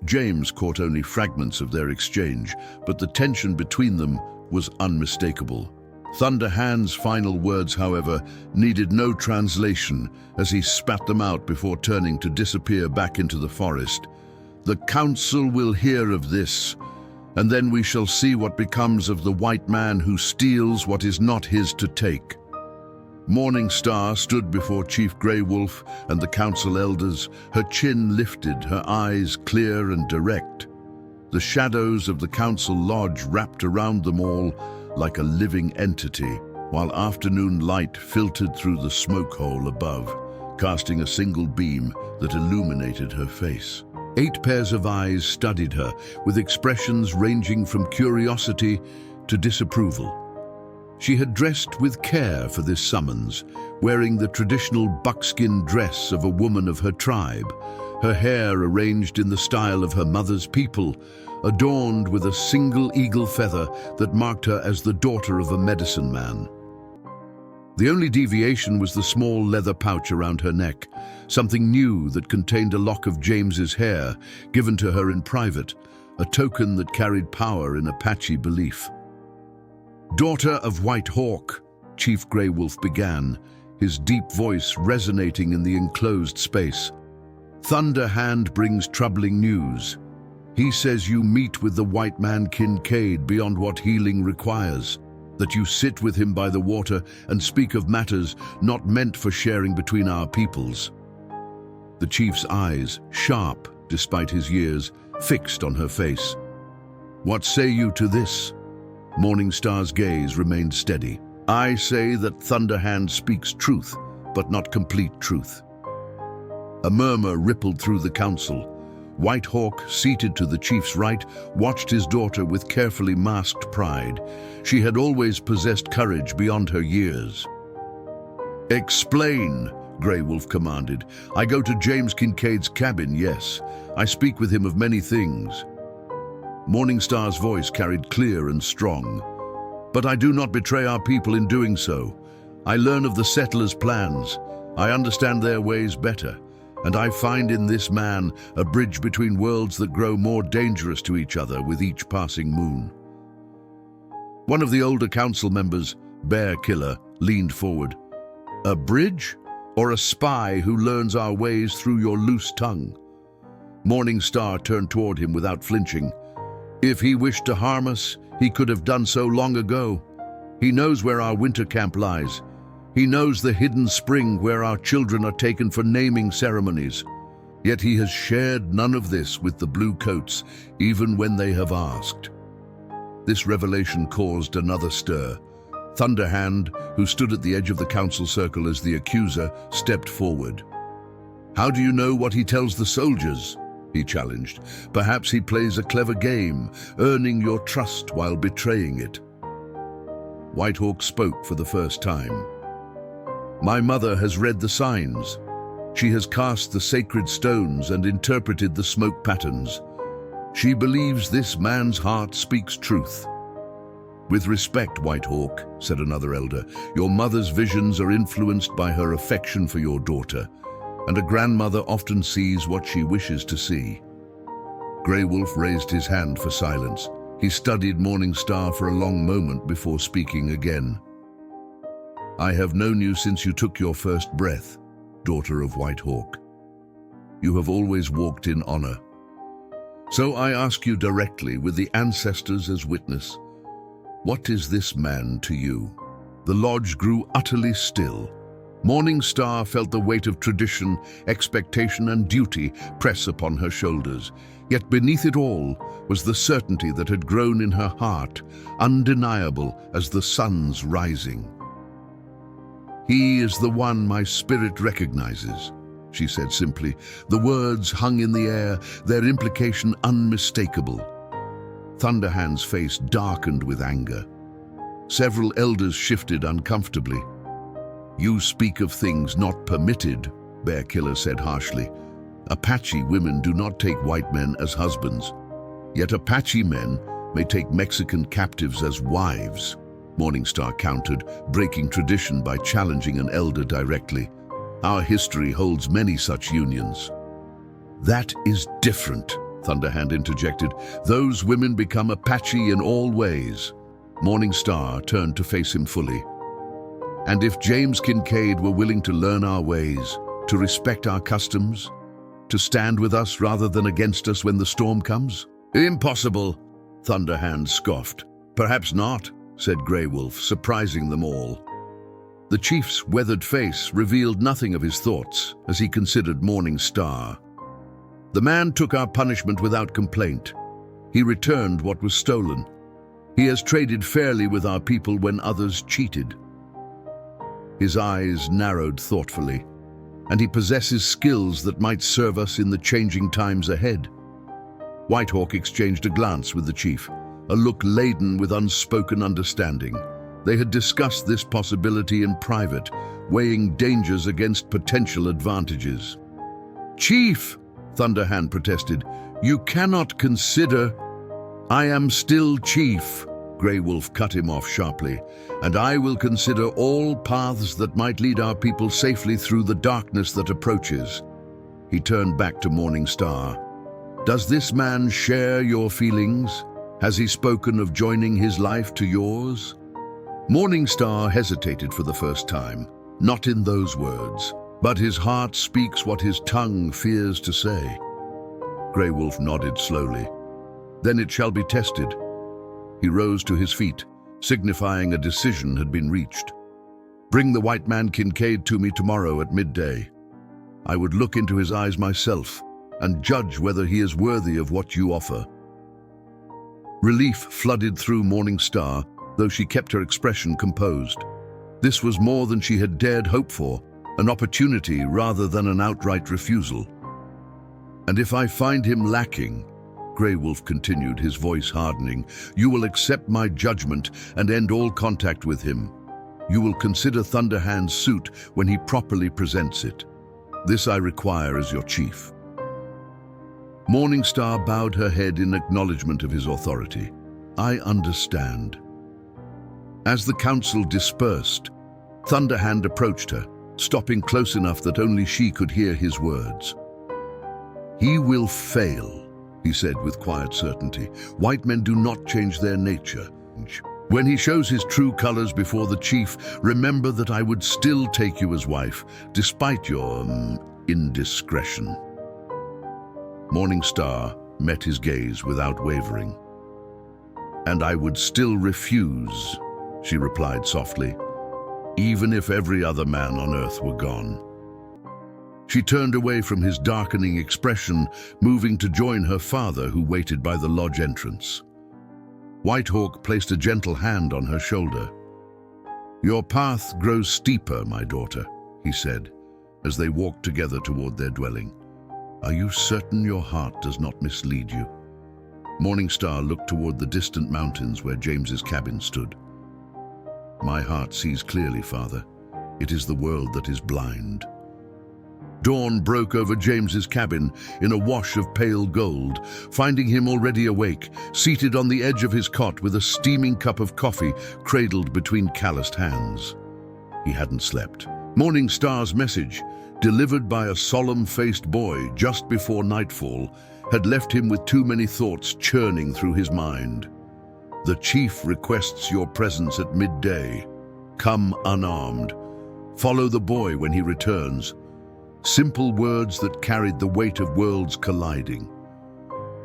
James caught only fragments of their exchange, but the tension between them was unmistakable. Thunderhand's final words, however, needed no translation as he spat them out before turning to disappear back into the forest. "The council will hear of this, and then we shall see what becomes of the white man who steals what is not his to take." Morning Star stood before Chief Grey Wolf and the council elders, her chin lifted, her eyes clear and direct. The shadows of the council lodge wrapped around them all like a living entity, while afternoon light filtered through the smoke hole above, casting a single beam that illuminated her face. 8 pairs of eyes studied her, with expressions ranging from curiosity to disapproval. She had dressed with care for this summons, wearing the traditional buckskin dress of a woman of her tribe, her hair arranged in the style of her mother's people, adorned with a single eagle feather that marked her as the daughter of a medicine man. The only deviation was the small leather pouch around her neck, something new that contained a lock of James's hair, given to her in private, a token that carried power in Apache belief. "Daughter of White Hawk," Chief Grey Wolf began, his deep voice resonating in the enclosed space. "Thunderhand brings troubling news. He says you meet with the white man Kincaid beyond what healing requires, that you sit with him by the water and speak of matters not meant for sharing between our peoples." The chief's eyes, sharp despite his years, fixed on her face. "What say you to this?" Morning Star's gaze remained steady. "I say that Thunderhand speaks truth, but not complete truth." A murmur rippled through the council. White Hawk, seated to the chief's right, watched his daughter with carefully masked pride. She had always possessed courage beyond her years. "Explain," Grey Wolf commanded. "I go to James Kincaid's cabin, yes. I speak with him of many things." Morning Star's voice carried clear and strong. "But I do not betray our people in doing so. I learn of the settlers' plans. I understand their ways better. And I find in this man a bridge between worlds that grow more dangerous to each other with each passing moon." One of the older council members, Bear Killer, leaned forward. "A bridge? Or a spy who learns our ways through your loose tongue?" Morning Star turned toward him without flinching. "If he wished to harm us, he could have done so long ago. He knows where our winter camp lies. He knows the hidden spring where our children are taken for naming ceremonies. Yet he has shared none of this with the Blue Coats, even when they have asked." This revelation caused another stir. Thunderhand, who stood at the edge of the council circle as the accuser, stepped forward. "How do you know what he tells the soldiers?" he challenged. "Perhaps he plays a clever game, earning your trust while betraying it." Whitehawk spoke for the first time. "My mother has read the signs. She has cast the sacred stones and interpreted the smoke patterns. She believes this man's heart speaks truth. With respect, White Hawk, said another elder, your mother's visions are influenced by her affection for your daughter, and a grandmother often sees what she wishes to see. Grey Wolf raised his hand for silence. He studied Morning Star for a long moment before speaking again. I have known you since you took your first breath, daughter of White Hawk. You have always walked in honor. So I ask you directly, with the ancestors as witness, what is this man to you? The lodge grew utterly still. Morning Star felt the weight of tradition, expectation, and duty press upon her shoulders. Yet beneath it all was the certainty that had grown in her heart, undeniable as the sun's rising. He is the one my spirit recognizes, she said simply. The words hung in the air, their implication unmistakable. Thunderhand's face darkened with anger. Several elders shifted uncomfortably. You speak of things not permitted, Bear Killer said harshly. Apache women do not take white men as husbands. Yet Apache men may take Mexican captives as wives, Morning Star countered, breaking tradition by challenging an elder directly. Our history holds many such unions. That is different, Thunderhand interjected. Those women become Apache in all ways. Morning Star turned to face him fully. And if James Kincaid were willing to learn our ways, to respect our customs, to stand with us rather than against us when the storm comes? Impossible, Thunderhand scoffed. Perhaps not, said Grey Wolf, surprising them all. The chief's weathered face revealed nothing of his thoughts as he considered Morning Star. The man took our punishment without complaint. He returned what was stolen. He has traded fairly with our people when others cheated. His eyes narrowed thoughtfully, and he possesses skills that might serve us in the changing times ahead. White Hawk exchanged a glance with the chief, a look laden with unspoken understanding. They had discussed this possibility in private, weighing dangers against potential advantages. Chief, Thunderhand protested, you cannot consider... I am still chief, Grey Wolf cut him off sharply, and I will consider all paths that might lead our people safely through the darkness that approaches. He turned back to Morning Star. Does this man share your feelings? Has he spoken of joining his life to yours? Morning Star hesitated for the first time, not in those words, but his heart speaks what his tongue fears to say. Grey Wolf nodded slowly. Then it shall be tested. He rose to his feet, signifying a decision had been reached. Bring the white man Kincaid to me tomorrow at midday. I would look into his eyes myself and judge whether he is worthy of what you offer. Relief flooded through Morning Star, though she kept her expression composed. This was more than she had dared hope for, an opportunity rather than an outright refusal. And if I find him lacking, Grey Wolf continued, his voice hardening, you will accept my judgment and end all contact with him. You will consider Thunderhand's suit when he properly presents it. This I require as your chief. Morning Star bowed her head in acknowledgement of his authority. I understand. As the council dispersed, Thunderhand approached her, stopping close enough that only she could hear his words. He will fail, he said with quiet certainty. White men do not change their nature. When he shows his true colors before the chief, remember that I would still take you as wife, despite your indiscretion. Morning Star met his gaze without wavering. And I would still refuse, she replied softly, even if every other man on earth were gone. She turned away from his darkening expression, moving to join her father, who waited by the lodge entrance. White Hawk placed a gentle hand on her shoulder. Your path grows steeper, my daughter, he said, as they walked together toward their dwelling. Are you certain your heart does not mislead you? Morning Star looked toward the distant mountains where James's cabin stood. My heart sees clearly, Father. It is the world that is blind. Dawn broke over James's cabin in a wash of pale gold, finding him already awake, seated on the edge of his cot with a steaming cup of coffee cradled between calloused hands. He hadn't slept. Morning Star's message, delivered by a solemn-faced boy just before nightfall, had left him with too many thoughts churning through his mind. The chief requests your presence at midday. Come unarmed. Follow the boy when he returns. Simple words that carried the weight of worlds colliding.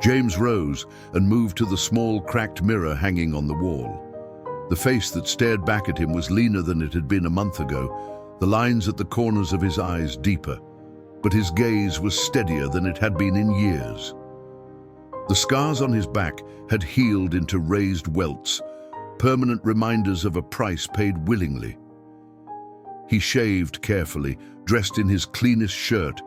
James rose and moved to the small cracked mirror hanging on the wall. The face that stared back at him was leaner than it had been a month ago, the lines at the corners of his eyes deeper, but his gaze was steadier than it had been in years. The scars on his back had healed into raised welts, permanent reminders of a price paid willingly. He shaved carefully, dressed in his cleanest shirt,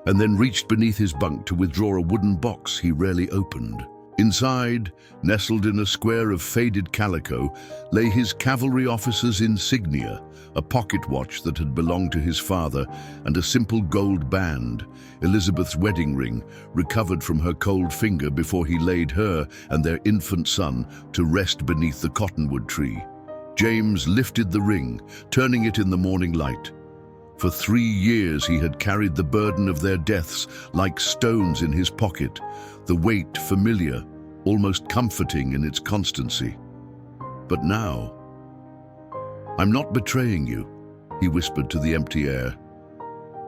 and then reached beneath his bunk to withdraw a wooden box he rarely opened. Inside, nestled in a square of faded calico, lay his cavalry officer's insignia, a pocket watch that had belonged to his father, and a simple gold band, Elizabeth's wedding ring, recovered from her cold finger before he laid her and their infant son to rest beneath the cottonwood tree. James lifted the ring, turning it in the morning light. For 3 years he had carried the burden of their deaths like stones in his pocket, the weight familiar, almost comforting in its constancy. But now, "I'm not betraying you," he whispered to the empty air,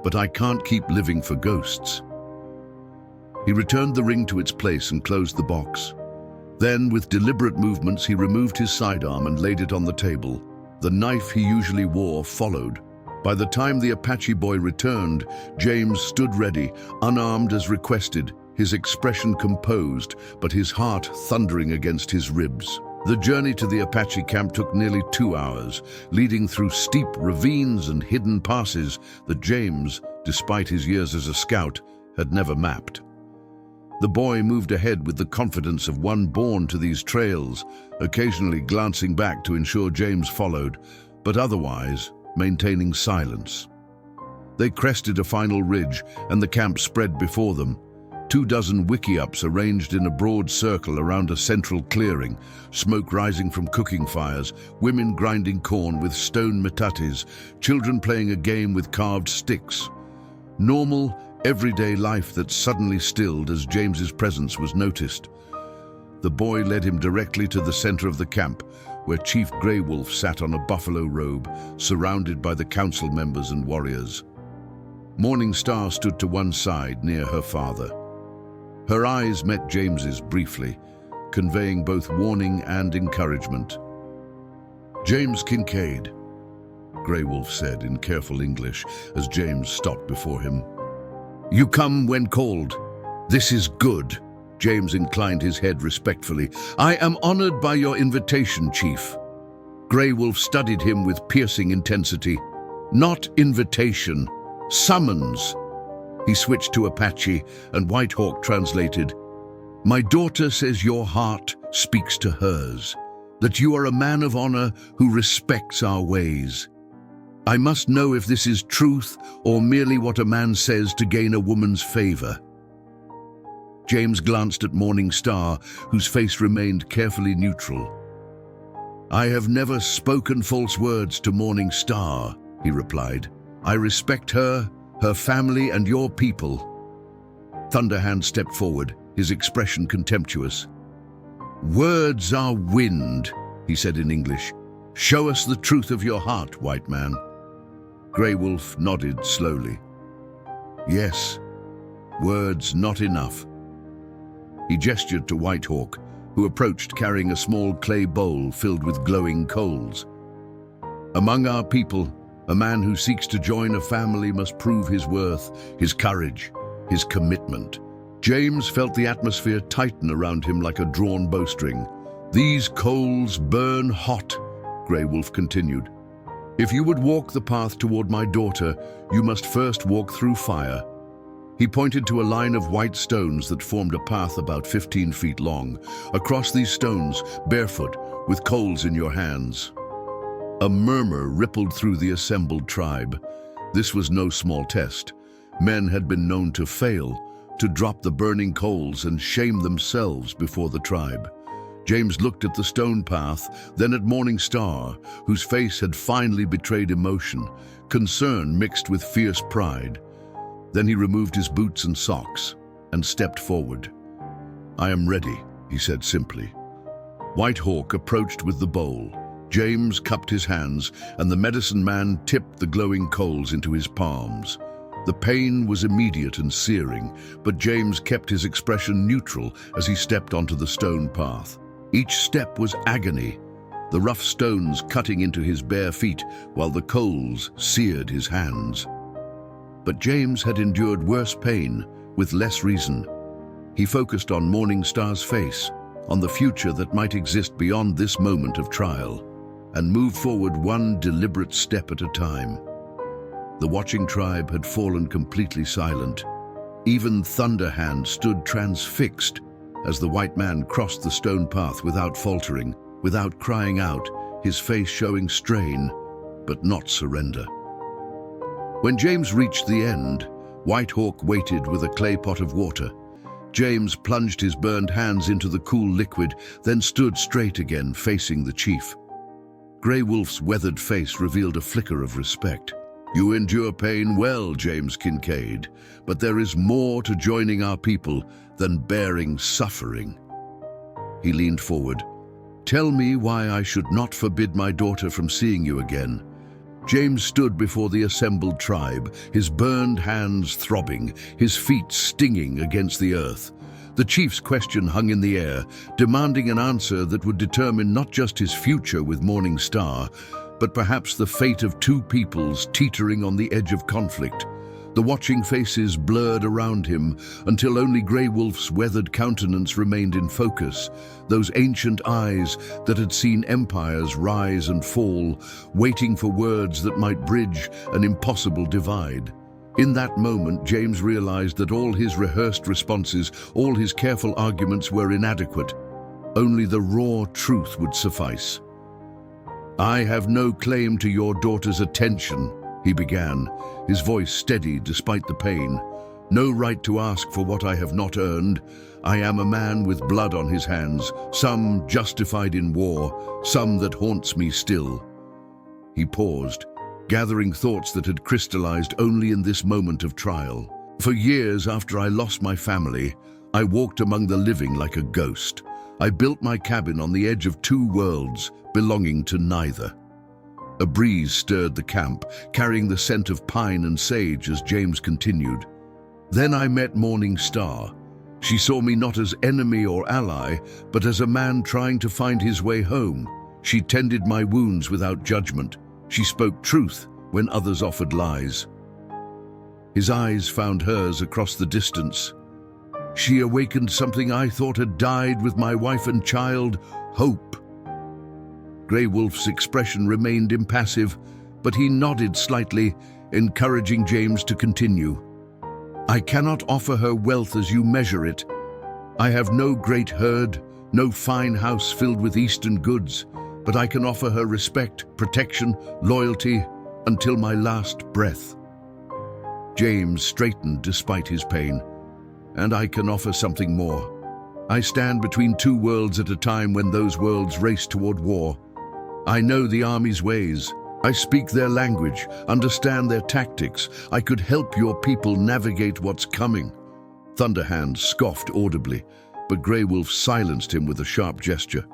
"but I can't keep living for ghosts." He returned the ring to its place and closed the box. Then, with deliberate movements, he removed his sidearm and laid it on the table. The knife he usually wore followed. By the time the Apache boy returned, James stood ready, unarmed as requested, his expression composed, but his heart thundering against his ribs. The journey to the Apache camp took nearly 2 hours, leading through steep ravines and hidden passes that James, despite his years as a scout, had never mapped. The boy moved ahead with the confidence of one born to these trails, occasionally glancing back to ensure James followed, but otherwise maintaining silence. They crested a final ridge, and the camp spread before them. 24 wickiups arranged in a broad circle around a central clearing, smoke rising from cooking fires, women grinding corn with stone metates, children playing a game with carved sticks. Normal, everyday life that suddenly stilled as James's presence was noticed. The boy led him directly to the center of the camp, where Chief Grey Wolf sat on a buffalo robe, surrounded by the council members and warriors. Morning Star stood to one side near her father. Her eyes met James's briefly, conveying both warning and encouragement. "James Kincaid," Grey Wolf said in careful English as James stopped before him. "You come when called. This is good." James inclined his head respectfully. "I am honored by your invitation, Chief." Grey Wolf studied him with piercing intensity. "Not invitation, summons." He switched to Apache, and White Hawk translated. "My daughter says your heart speaks to hers, that you are a man of honor who respects our ways. I must know if this is truth or merely what a man says to gain a woman's favor." James glanced at Morning Star, whose face remained carefully neutral. "I have never spoken false words to Morning Star," he replied. "I respect her, her family, and your people." Thunderhand stepped forward, his expression contemptuous. "Words are wind," he said in English. "Show us the truth of your heart, white man." Grey Wolf nodded slowly. "Yes, words not enough." He gestured to White Hawk, who approached carrying a small clay bowl filled with glowing coals. "Among our people, a man who seeks to join a family must prove his worth, his courage, his commitment." James felt the atmosphere tighten around him like a drawn bowstring. "These coals burn hot," Grey Wolf continued. "If you would walk the path toward my daughter, you must first walk through fire." He pointed to a line of white stones that formed a path about 15 feet long. "Across these stones, barefoot, with coals in your hands." A murmur rippled through the assembled tribe. This was no small test. Men had been known to fail, to drop the burning coals and shame themselves before the tribe. James looked at the stone path, then at Morning Star, whose face had finally betrayed emotion, concern mixed with fierce pride. Then he removed his boots and socks and stepped forward. "I am ready," he said simply. White Hawk approached with the bowl. James cupped his hands, and the medicine man tipped the glowing coals into his palms. The pain was immediate and searing, but James kept his expression neutral as he stepped onto the stone path. Each step was agony, the rough stones cutting into his bare feet while the coals seared his hands. But James had endured worse pain with less reason. He focused on Morning Star's face, on the future that might exist beyond this moment of trial, and moved forward one deliberate step at a time. The watching tribe had fallen completely silent. Even Thunderhand stood transfixed as the white man crossed the stone path without faltering, without crying out, his face showing strain, but not surrender. When James reached the end, White Hawk waited with a clay pot of water. James plunged his burned hands into the cool liquid, then stood straight again, facing the chief. Grey Wolf's weathered face revealed a flicker of respect. "You endure pain well, James Kincaid, but there is more to joining our people than bearing suffering." He leaned forward. "Tell me why I should not forbid my daughter from seeing you again." James stood before the assembled tribe, his burned hands throbbing, his feet stinging against the earth. The chief's question hung in the air, demanding an answer that would determine not just his future with Morning Star, but perhaps the fate of two peoples teetering on the edge of conflict. The watching faces blurred around him until only Grey Wolf's weathered countenance remained in focus, those ancient eyes that had seen empires rise and fall, waiting for words that might bridge an impossible divide. In that moment, James realized that all his rehearsed responses, all his careful arguments were inadequate. Only the raw truth would suffice. "I have no claim to your daughter's attention," he began, his voice steady despite the pain. "No right to ask for what I have not earned. I am a man with blood on his hands, some justified in war, some that haunts me still." He paused, gathering thoughts that had crystallized only in this moment of trial. "For years after I lost my family, I walked among the living like a ghost. I built my cabin on the edge of two worlds, belonging to neither." A breeze stirred the camp, carrying the scent of pine and sage as James continued. "Then I met Morning Star. She saw me not as enemy or ally, but as a man trying to find his way home. She tended my wounds without judgment. She spoke truth when others offered lies." His eyes found hers across the distance. "She awakened something I thought had died with my wife and child, hope." Grey Wolf's expression remained impassive, but he nodded slightly, encouraging James to continue. "I cannot offer her wealth as you measure it. I have no great herd, no fine house filled with Eastern goods, but I can offer her respect, protection, loyalty, until my last breath." James straightened despite his pain. "And I can offer something more. I stand between two worlds at a time when those worlds race toward war. I know the army's ways. I speak their language, understand their tactics. I could help your people navigate what's coming." Thunderhand scoffed audibly, but Grey Wolf silenced him with a sharp gesture.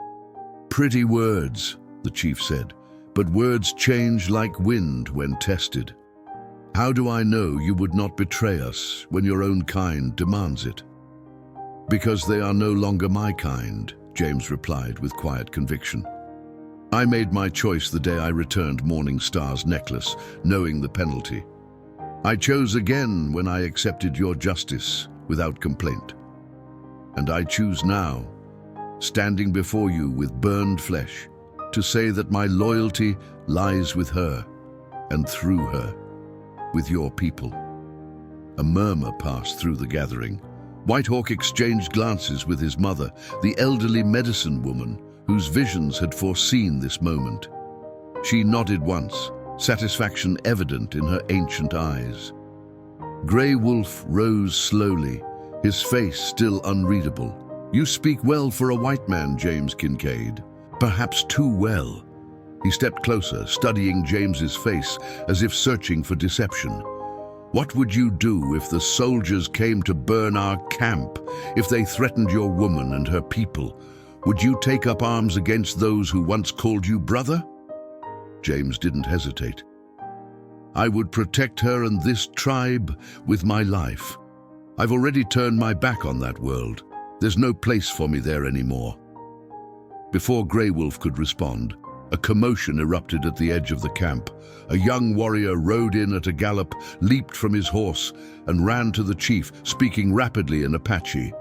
"Pretty words," the chief said, "but words change like wind when tested. How do I know you would not betray us when your own kind demands it?" "Because they are no longer my kind," James replied with quiet conviction. "I made my choice the day I returned Morning Star's necklace, knowing the penalty. I chose again when I accepted your justice without complaint. And I choose now, standing before you with burned flesh, to say that my loyalty lies with her, and through her, with your people." A murmur passed through the gathering. White Hawk exchanged glances with his mother, the elderly medicine woman, whose visions had foreseen this moment. She nodded once, satisfaction evident in her ancient eyes. Grey Wolf rose slowly, his face still unreadable. "You speak well for a white man, James Kincaid. Perhaps too well." He stepped closer, studying James's face as if searching for deception. "What would you do if the soldiers came to burn our camp, if they threatened your woman and her people? Would you take up arms against those who once called you brother?" James didn't hesitate. "I would protect her and this tribe with my life. I've already turned my back on that world. There's no place for me there anymore." Before Grey Wolf could respond, a commotion erupted at the edge of the camp. A young warrior rode in at a gallop, leaped from his horse, and ran to the chief, speaking rapidly in Apache.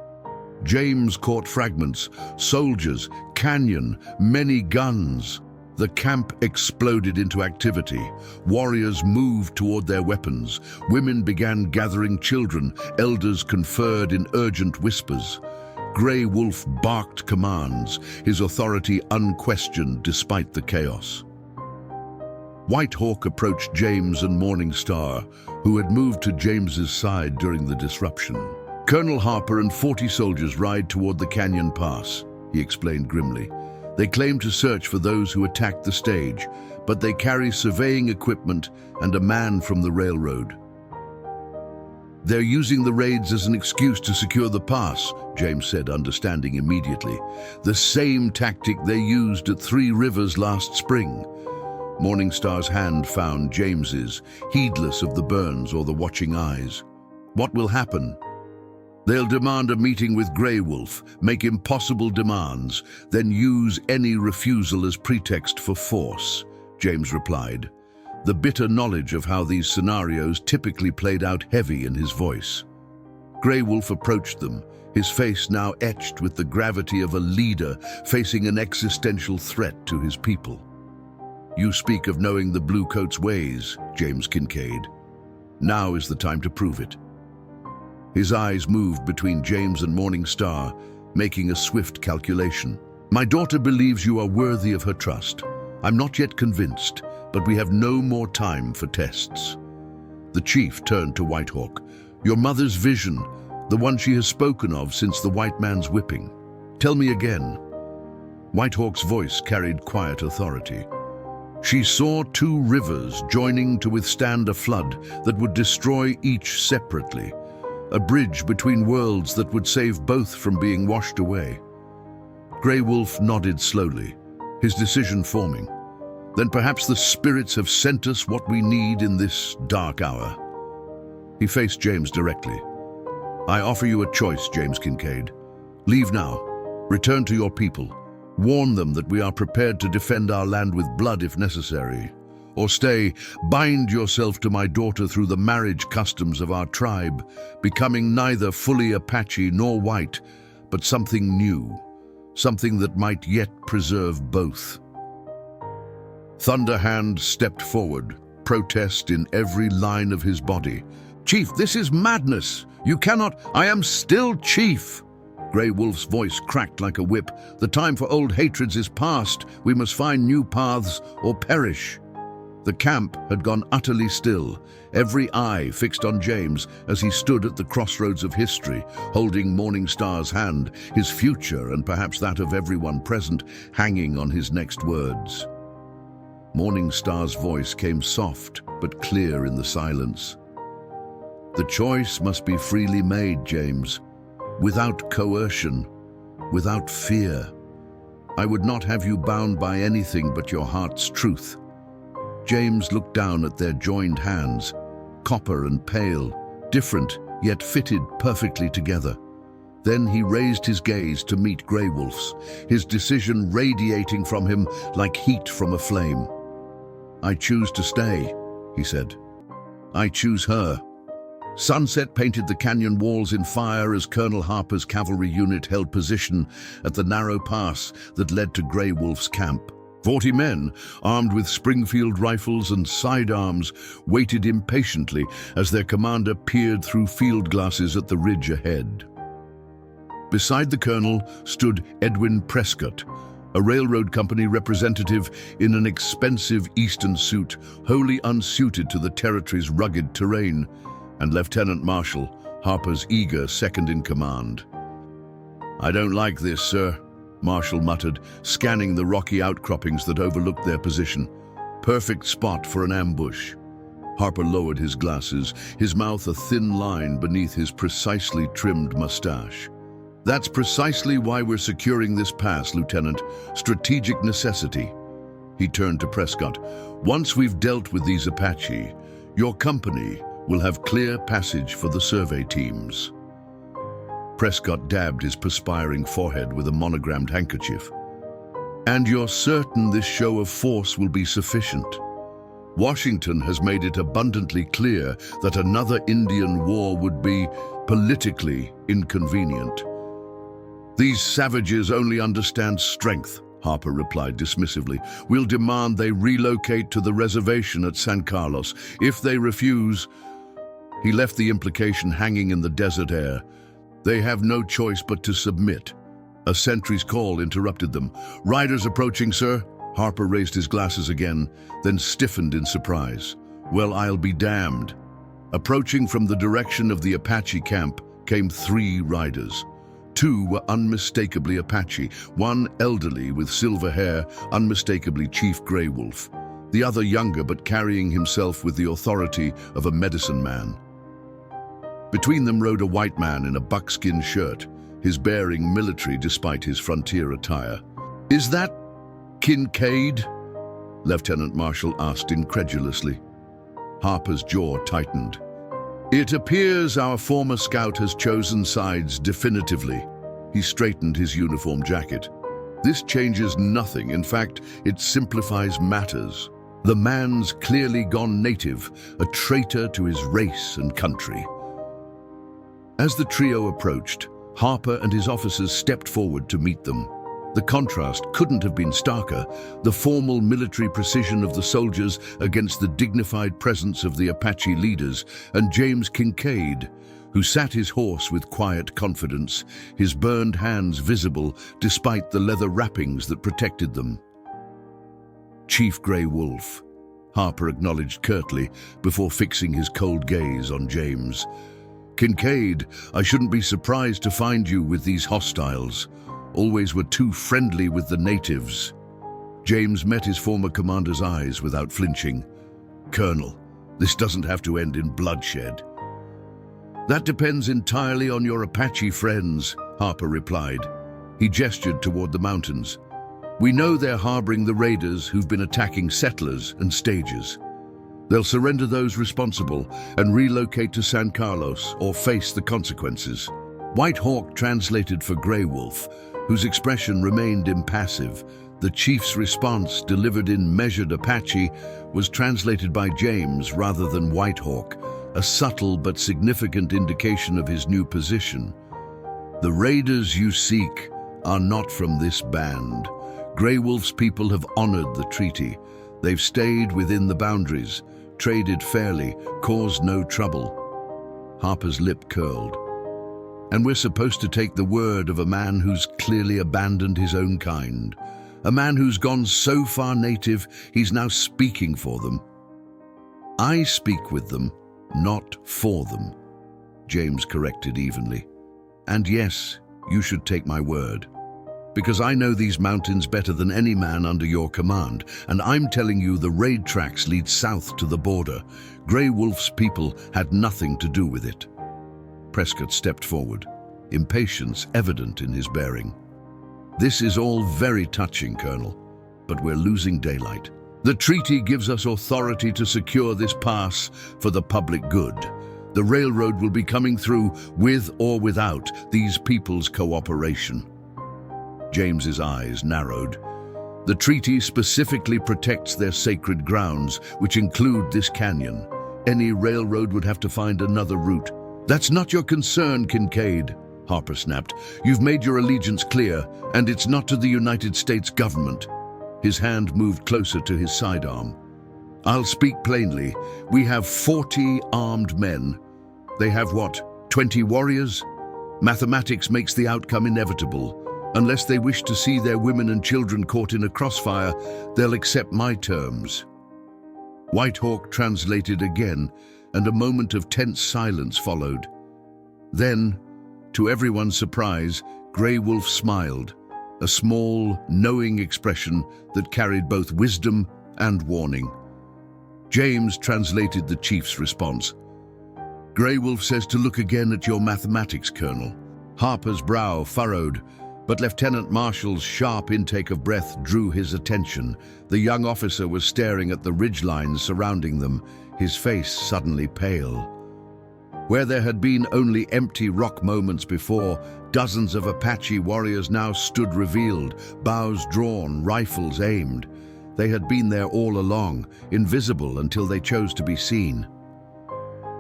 James caught fragments: soldiers, canyon, many guns. The camp exploded into activity. Warriors moved toward their weapons. Women began gathering children. Elders conferred in urgent whispers. Grey Wolf barked commands, his authority unquestioned despite the chaos. White Hawk approached James and Morning Star, who had moved to James's side during the disruption. "Colonel Harper and 40 soldiers ride toward the canyon pass," he explained grimly. "They claim to search for those who attacked the stage, but they carry surveying equipment and a man from the railroad. They're using the raids as an excuse to secure the pass," James said, understanding immediately. "The same tactic they used at 3 Rivers last spring." Morning Star's hand found James's, heedless of the burns or the watching eyes. "What will happen?" "They'll demand a meeting with Grey Wolf, make impossible demands, then use any refusal as pretext for force," James replied, the bitter knowledge of how these scenarios typically played out heavy in his voice. Grey Wolf approached them, his face now etched with the gravity of a leader facing an existential threat to his people. "You speak of knowing the Bluecoats' ways, James Kincaid. Now is the time to prove it." His eyes moved between James and Morning Star, making a swift calculation. "My daughter believes you are worthy of her trust. I'm not yet convinced, but we have no more time for tests." The chief turned to White Hawk. "Your mother's vision, the one she has spoken of since the white man's whipping. Tell me again." White Hawk's voice carried quiet authority. "She saw 2 rivers joining to withstand a flood that would destroy each separately. A bridge between worlds that would save both from being washed away." Grey Wolf nodded slowly, his decision forming. "Then perhaps the spirits have sent us what we need in this dark hour." He faced James directly. "I offer you a choice, James Kincaid. Leave now. Return to your people. Warn them that we are prepared to defend our land with blood if necessary. Or stay, bind yourself to my daughter through the marriage customs of our tribe, becoming neither fully Apache nor white, but something new, something that might yet preserve both." Thunderhand stepped forward, protest in every line of his body. "Chief, this is madness! You cannot— I am still chief!" Grey Wolf's voice cracked like a whip. "The time for old hatreds is past. We must find new paths or perish." The camp had gone utterly still, every eye fixed on James as he stood at the crossroads of history, holding Morning Star's hand, his future and perhaps that of everyone present hanging on his next words. Morning Star's voice came soft but clear in the silence. "The choice must be freely made, James, without coercion, without fear. I would not have you bound by anything but your heart's truth." James looked down at their joined hands, copper and pale, different yet fitted perfectly together. Then he raised his gaze to meet Grey Wolf's, his decision radiating from him like heat from a flame. "I choose to stay," he said. "I choose her." Sunset painted the canyon walls in fire as Colonel Harper's cavalry unit held position at the narrow pass that led to Grey Wolf's camp. 40 men, armed with Springfield rifles and sidearms, waited impatiently as their commander peered through field glasses at the ridge ahead. Beside the colonel stood Edwin Prescott, a railroad company representative in an expensive eastern suit, wholly unsuited to the territory's rugged terrain, and Lieutenant Marshal, Harper's eager second-in-command. "I don't like this, sir," Marshal muttered, scanning the rocky outcroppings that overlooked their position. "Perfect spot for an ambush." Harper lowered his glasses, his mouth a thin line beneath his precisely trimmed mustache. "That's precisely why we're securing this pass, Lieutenant. Strategic necessity." He turned to Prescott. "Once we've dealt with these Apache, your company will have clear passage for the survey teams." Prescott dabbed his perspiring forehead with a monogrammed handkerchief. "And you're certain this show of force will be sufficient? Washington has made it abundantly clear that another Indian war would be politically inconvenient." "These savages only understand strength," Harper replied dismissively. "We'll demand they relocate to the reservation at San Carlos. If they refuse..." He left the implication hanging in the desert air. "They have no choice but to submit." A sentry's call interrupted them. "Riders approaching, sir." Harper raised his glasses again, then stiffened in surprise. "Well, I'll be damned." Approaching from the direction of the Apache camp came 3 riders. 2 were unmistakably Apache, one elderly with silver hair, unmistakably Chief Grey Wolf. The other younger but carrying himself with the authority of a medicine man. Between them rode a white man in a buckskin shirt, his bearing military despite his frontier attire. "Is that Kincaid?" Lieutenant Marshal asked incredulously. Harper's jaw tightened. "It appears our former scout has chosen sides definitively." He straightened his uniform jacket. "This changes nothing. In fact, it simplifies matters. The man's clearly gone native, a traitor to his race and country." As the trio approached, Harper and his officers stepped forward to meet them. The contrast couldn't have been starker, the formal military precision of the soldiers against the dignified presence of the Apache leaders, and James Kincaid, who sat his horse with quiet confidence, his burned hands visible despite the leather wrappings that protected them. "Chief Grey Wolf," Harper acknowledged curtly before fixing his cold gaze on James. "Kincaid, I shouldn't be surprised to find you with these hostiles. Always were too friendly with the natives." James met his former commander's eyes without flinching. "Colonel, this doesn't have to end in bloodshed." "That depends entirely on your Apache friends," Harper replied. He gestured toward the mountains. "We know they're harboring the raiders who've been attacking settlers and stages. They'll surrender those responsible and relocate to San Carlos or face the consequences." White Hawk translated for Grey Wolf, whose expression remained impassive. The chief's response, delivered in measured Apache, was translated by James rather than White Hawk, a subtle but significant indication of his new position. "The raiders you seek are not from this band. Grey Wolf's people have honored the treaty. They've stayed within the boundaries, traded fairly, caused no trouble." Harper's lip curled. "And we're supposed to take the word of a man who's clearly abandoned his own kind. A man who's gone so far native, he's now speaking for them." "I speak with them, not for them," James corrected evenly. "And yes, you should take my word. Because I know these mountains better than any man under your command, and I'm telling you the raid tracks lead south to the border. Grey Wolf's people had nothing to do with it." Prescott stepped forward, impatience evident in his bearing. "This is all very touching, Colonel, but we're losing daylight. The treaty gives us authority to secure this pass for the public good. The railroad will be coming through with or without these people's cooperation." James's eyes narrowed. "The treaty specifically protects their sacred grounds, which include this canyon. Any railroad would have to find another route." "That's not your concern, Kincaid," Harper snapped. "You've made your allegiance clear, and it's not to the United States government." His hand moved closer to his sidearm. "I'll speak plainly. We have 40 armed men. They have what, 20 warriors? Mathematics makes the outcome inevitable. Unless they wish to see their women and children caught in a crossfire, they'll accept my terms." White Hawk translated again, and a moment of tense silence followed. Then, to everyone's surprise, Grey Wolf smiled, a small, knowing expression that carried both wisdom and warning. James translated the chief's response. "Grey Wolf says to look again at your mathematics, Colonel." Harper's brow furrowed, but Lieutenant Marshall's sharp intake of breath drew his attention. The young officer was staring at the ridgelines surrounding them, his face suddenly pale. Where there had been only empty rock moments before, dozens of Apache warriors now stood revealed, bows drawn, rifles aimed. They had been there all along, invisible until they chose to be seen.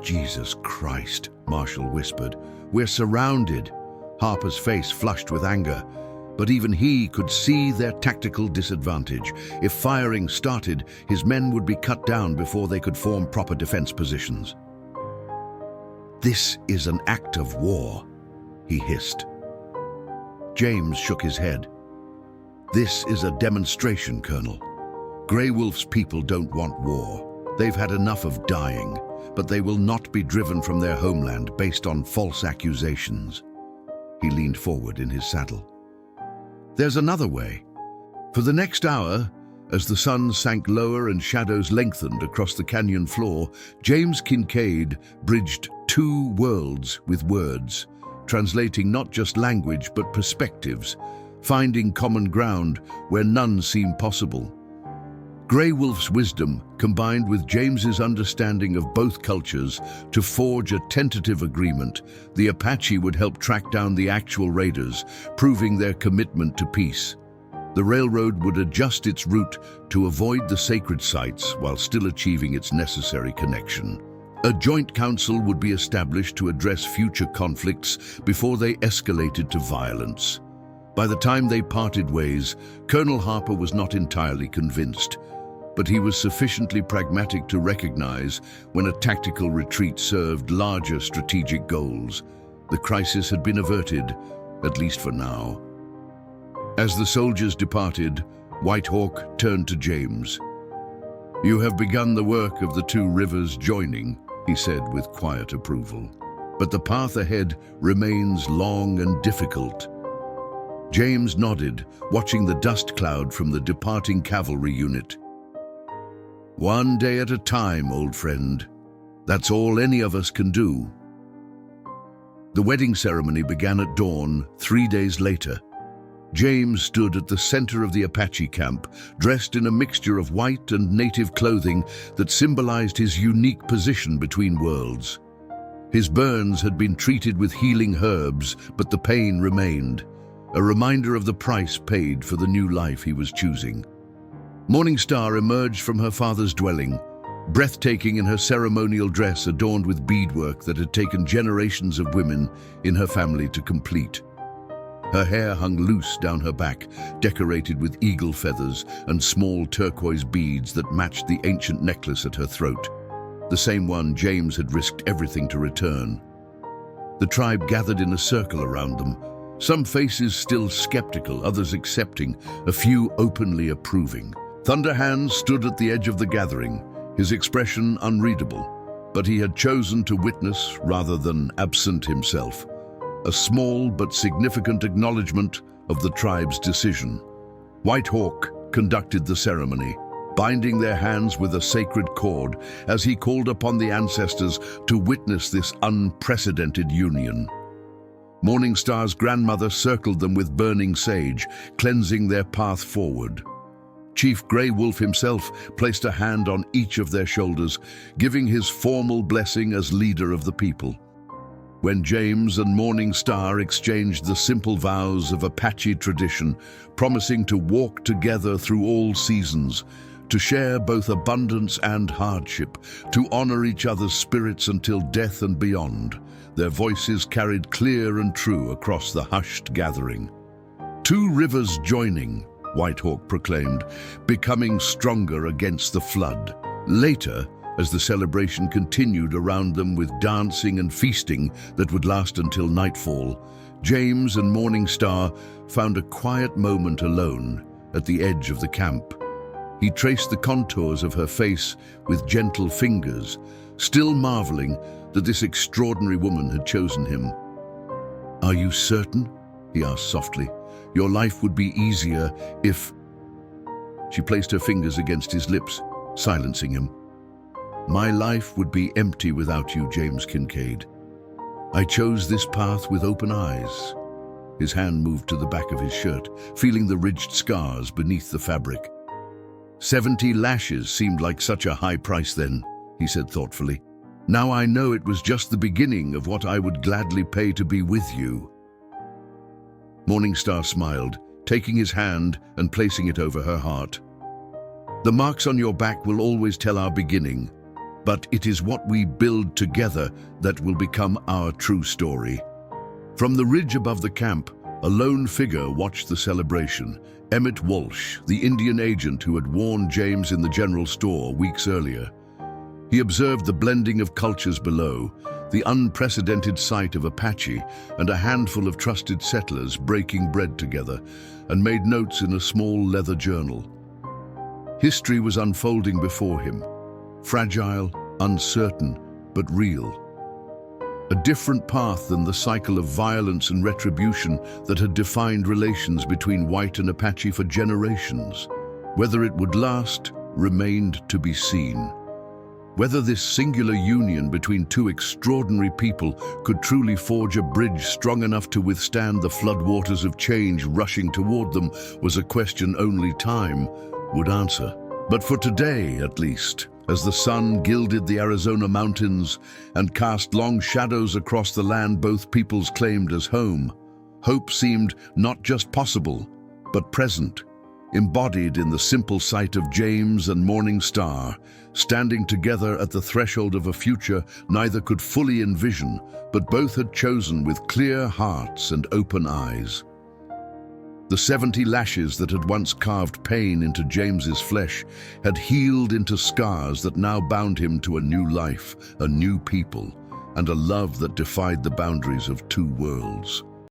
"Jesus Christ," Marshall whispered. "We're surrounded." Harper's face flushed with anger, but even he could see their tactical disadvantage. If firing started, his men would be cut down before they could form proper defense positions. "This is an act of war," he hissed. James shook his head. "This is a demonstration, Colonel. Grey Wolf's people don't want war. They've had enough of dying, but they will not be driven from their homeland based on false accusations." He leaned forward in his saddle. "There's another way." For the next hour, as the sun sank lower and shadows lengthened across the canyon floor, James Kincaid bridged two worlds with words, translating not just language but perspectives, finding common ground where none seemed possible. Grey Wolf's wisdom combined with James's understanding of both cultures to forge a tentative agreement. The Apache would help track down the actual raiders, proving their commitment to peace. The railroad would adjust its route to avoid the sacred sites while still achieving its necessary connection. A joint council would be established to address future conflicts before they escalated to violence. By the time they parted ways, Colonel Harper was not entirely convinced, but he was sufficiently pragmatic to recognize when a tactical retreat served larger strategic goals. The crisis had been averted, at least for now. As the soldiers departed, White Hawk turned to James. "You have begun the work of the two rivers joining," he said with quiet approval. "But the path ahead remains long and difficult." James nodded, watching the dust cloud from the departing cavalry unit. "One day at a time, old friend. That's all any of us can do." The wedding ceremony began at dawn 3 days later. James stood at the center of the Apache camp, dressed in a mixture of white and native clothing that symbolized his unique position between worlds. His burns had been treated with healing herbs, but the pain remained, a reminder of the price paid for the new life he was choosing. Morningstar emerged from her father's dwelling, breathtaking in her ceremonial dress adorned with beadwork that had taken generations of women in her family to complete. Her hair hung loose down her back, decorated with eagle feathers and small turquoise beads that matched the ancient necklace at her throat, the same one James had risked everything to return. The tribe gathered in a circle around them, some faces still skeptical, others accepting, a few openly approving. Thunderhands stood at the edge of the gathering, his expression unreadable, but he had chosen to witness rather than absent himself. A small but significant acknowledgement of the tribe's decision. White Hawk conducted the ceremony, binding their hands with a sacred cord as he called upon the ancestors to witness this unprecedented union. Morningstar's grandmother circled them with burning sage, cleansing their path forward. Chief Grey Wolf himself placed a hand on each of their shoulders, giving his formal blessing as leader of the people. When James and Morningstar exchanged the simple vows of Apache tradition, promising to walk together through all seasons, to share both abundance and hardship, to honor each other's spirits until death and beyond, their voices carried clear and true across the hushed gathering. "Two rivers joining," White Hawk proclaimed, "becoming stronger against the flood." Later, as the celebration continued around them with dancing and feasting that would last until nightfall, James and Morningstar found a quiet moment alone at the edge of the camp. He traced the contours of her face with gentle fingers, still marveling that this extraordinary woman had chosen him. "Are you certain?" he asked softly. "Your life would be easier if—" She placed her fingers against his lips, silencing him. "My life would be empty without you, James Kincaid. I chose this path with open eyes." His hand moved to the back of his shirt, feeling the ridged scars beneath the fabric. 70 lashes seemed like such a high price then, he said thoughtfully. "Now I know it was just the beginning of what I would gladly pay to be with you." Morningstar smiled, taking his hand and placing it over her heart. "The marks on your back will always tell our beginning, but it is what we build together that will become our true story." From the ridge above the camp, a lone figure watched the celebration. Emmett Walsh, the Indian agent who had warned James in the general store weeks earlier. He observed the blending of cultures below, the unprecedented sight of Apache and a handful of trusted settlers breaking bread together, and made notes in a small leather journal. History was unfolding before him, fragile, uncertain, but real. A different path than the cycle of violence and retribution that had defined relations between white and Apache for generations. Whether it would last remained to be seen. Whether this singular union between two extraordinary people could truly forge a bridge strong enough to withstand the floodwaters of change rushing toward them was a question only time would answer. But for today, at least, as the sun gilded the Arizona mountains and cast long shadows across the land both peoples claimed as home, hope seemed not just possible, but present, embodied in the simple sight of James and Morningstar, standing together at the threshold of a future neither could fully envision, but both had chosen with clear hearts and open eyes. The 70 lashes that had once carved pain into James's flesh had healed into scars that now bound him to a new life, a new people, and a love that defied the boundaries of two worlds.